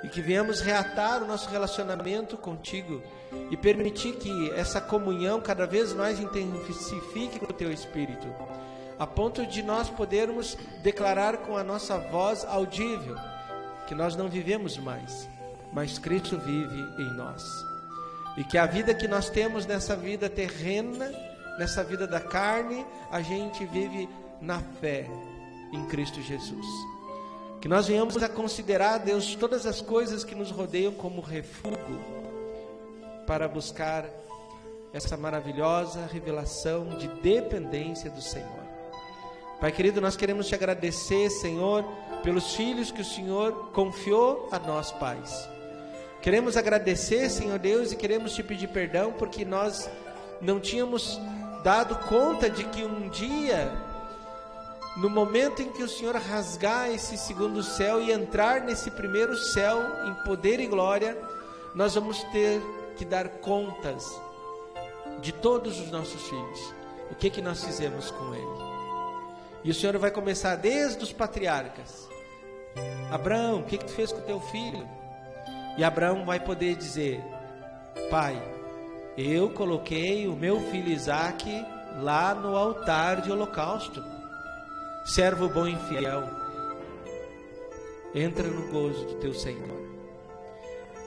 E que venhamos reatar o nosso relacionamento contigo e permitir que essa comunhão cada vez mais intensifique com o Teu Espírito, a ponto de nós podermos declarar com a nossa voz audível que nós não vivemos mais, mas Cristo vive em nós. E que a vida que nós temos nessa vida terrena, nessa vida da carne, a gente vive na fé em Cristo Jesus. Que nós venhamos a considerar, Deus, todas as coisas que nos rodeiam como refúgio para buscar essa maravilhosa revelação de dependência do Senhor. Pai querido, nós queremos Te agradecer, Senhor, pelos filhos que o Senhor confiou a nós, pais. Queremos agradecer, Senhor Deus, e queremos Te pedir perdão porque nós não tínhamos dado conta de que um dia, no momento em que o Senhor rasgar esse segundo céu e entrar nesse primeiro céu em poder e glória, nós vamos ter que dar contas de todos os nossos filhos. O que nós fizemos com ele? E o Senhor vai começar desde os patriarcas. Abraão, o que tu fez com o teu filho? E Abraão vai poder dizer: Pai, Eu coloquei o meu filho Isaque lá no altar de holocausto. Servo bom e fiel, entra no gozo do teu Senhor.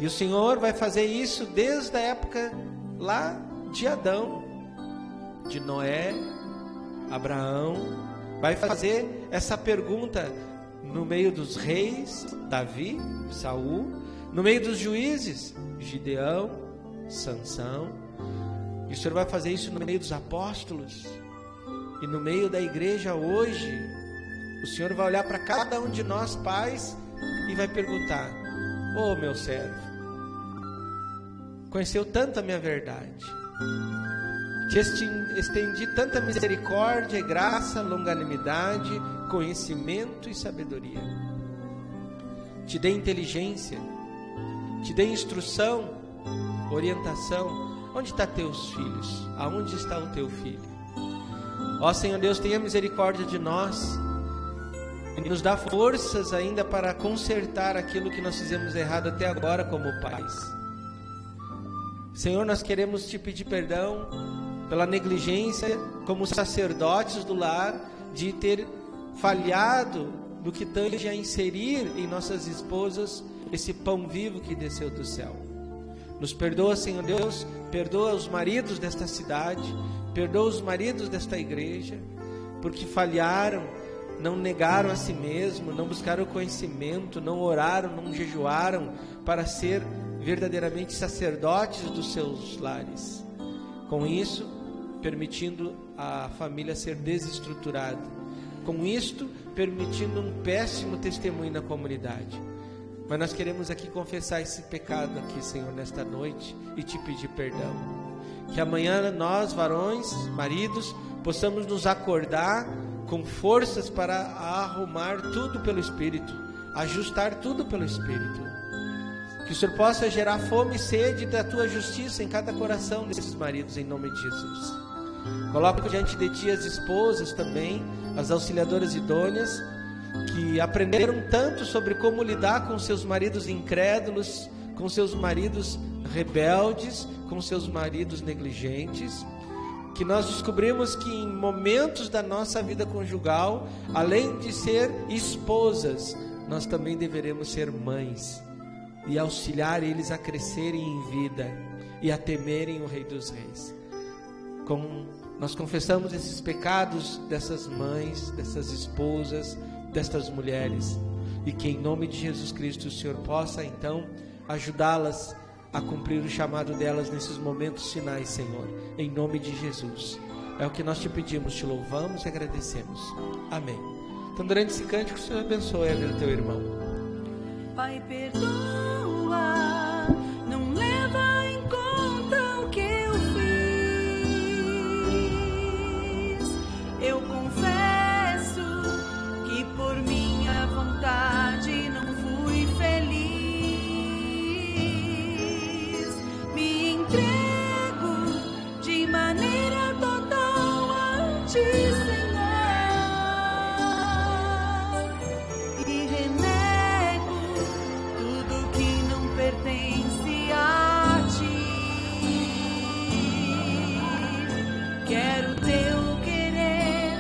E o Senhor vai fazer isso desde a época lá de Adão, de Noé, Abraão. Vai fazer essa pergunta no meio dos reis, Davi, Saul, no meio dos juízes, Gideão, Sansão. E o Senhor vai fazer isso no meio dos apóstolos e no meio da igreja hoje. O Senhor vai olhar para cada um de nós, pais, e vai perguntar: ô meu servo, conheceu tanto a minha verdade, te estendi tanta misericórdia e graça, longanimidade, conhecimento e sabedoria, te dei inteligência, te dei instrução, orientação. Onde estão teus filhos? Aonde está o teu filho? Ó Senhor Deus, tenha misericórdia de nós e nos dá forças ainda para consertar aquilo que nós fizemos errado até agora como pais. Senhor, nós queremos te pedir perdão pela negligência como sacerdotes do lar, de ter falhado no que tange a inserir em nossas esposas esse pão vivo que desceu do céu. Nos perdoa, Senhor Deus, perdoa os maridos desta cidade, perdoa os maridos desta igreja, porque falharam, não negaram a si mesmo, não buscaram o conhecimento, não oraram, não jejuaram para ser verdadeiramente sacerdotes dos seus lares. Com isso, permitindo a família ser desestruturada. Com isto, permitindo um péssimo testemunho na comunidade. Mas nós queremos aqui confessar esse pecado aqui, Senhor, nesta noite e te pedir perdão. Que amanhã nós, varões, maridos, possamos nos acordar com forças para arrumar tudo pelo Espírito, ajustar tudo pelo Espírito. Que o Senhor possa gerar fome e sede da tua justiça em cada coração desses maridos, em nome de Jesus. Coloco diante de ti as esposas também, as auxiliadoras idôneas, que aprenderam tanto sobre como lidar com seus maridos incrédulos, com seus maridos rebeldes, com seus maridos negligentes. Que nós descobrimos que em momentos da nossa vida conjugal, além de ser esposas, nós também deveremos ser mães e auxiliar eles a crescerem em vida e a temerem o Rei dos Reis. Nós confessamos esses pecados dessas mães, dessas esposas, destas mulheres, e que em nome de Jesus Cristo o Senhor possa então ajudá-las a cumprir o chamado delas nesses momentos finais, Senhor, em nome de Jesus. É o que nós te pedimos, te louvamos e agradecemos. Amém. Então, durante esse cântico, o Senhor abençoe a vida do teu irmão. Pai, perdoa, não leva em conta o que eu fiz. Eu confesso que por minha vontade não fui feliz. Me entrego de maneira total a ti, Senhor, e renego tudo que não pertence a ti. Quero teu querer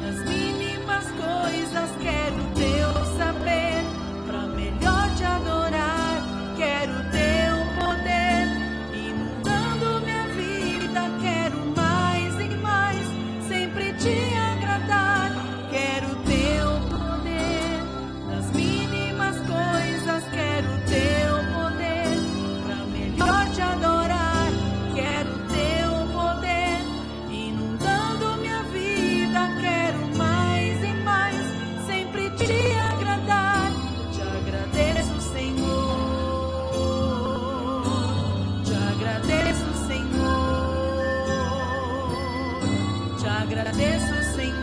nas mínimas coisas, quero teu saber pra melhor te adorar. Quero teu poder inundando minha vida, quero mais e mais, sempre te agradar. Quero teu poder nas mínimas coisas, quero teu poder pra melhor te adorar. Quero teu poder inundando minha vida, quero mais e mais, sempre te agradar. Te agradeço, Senhor, te agradeço, Senhor, te agradeço, Senhor.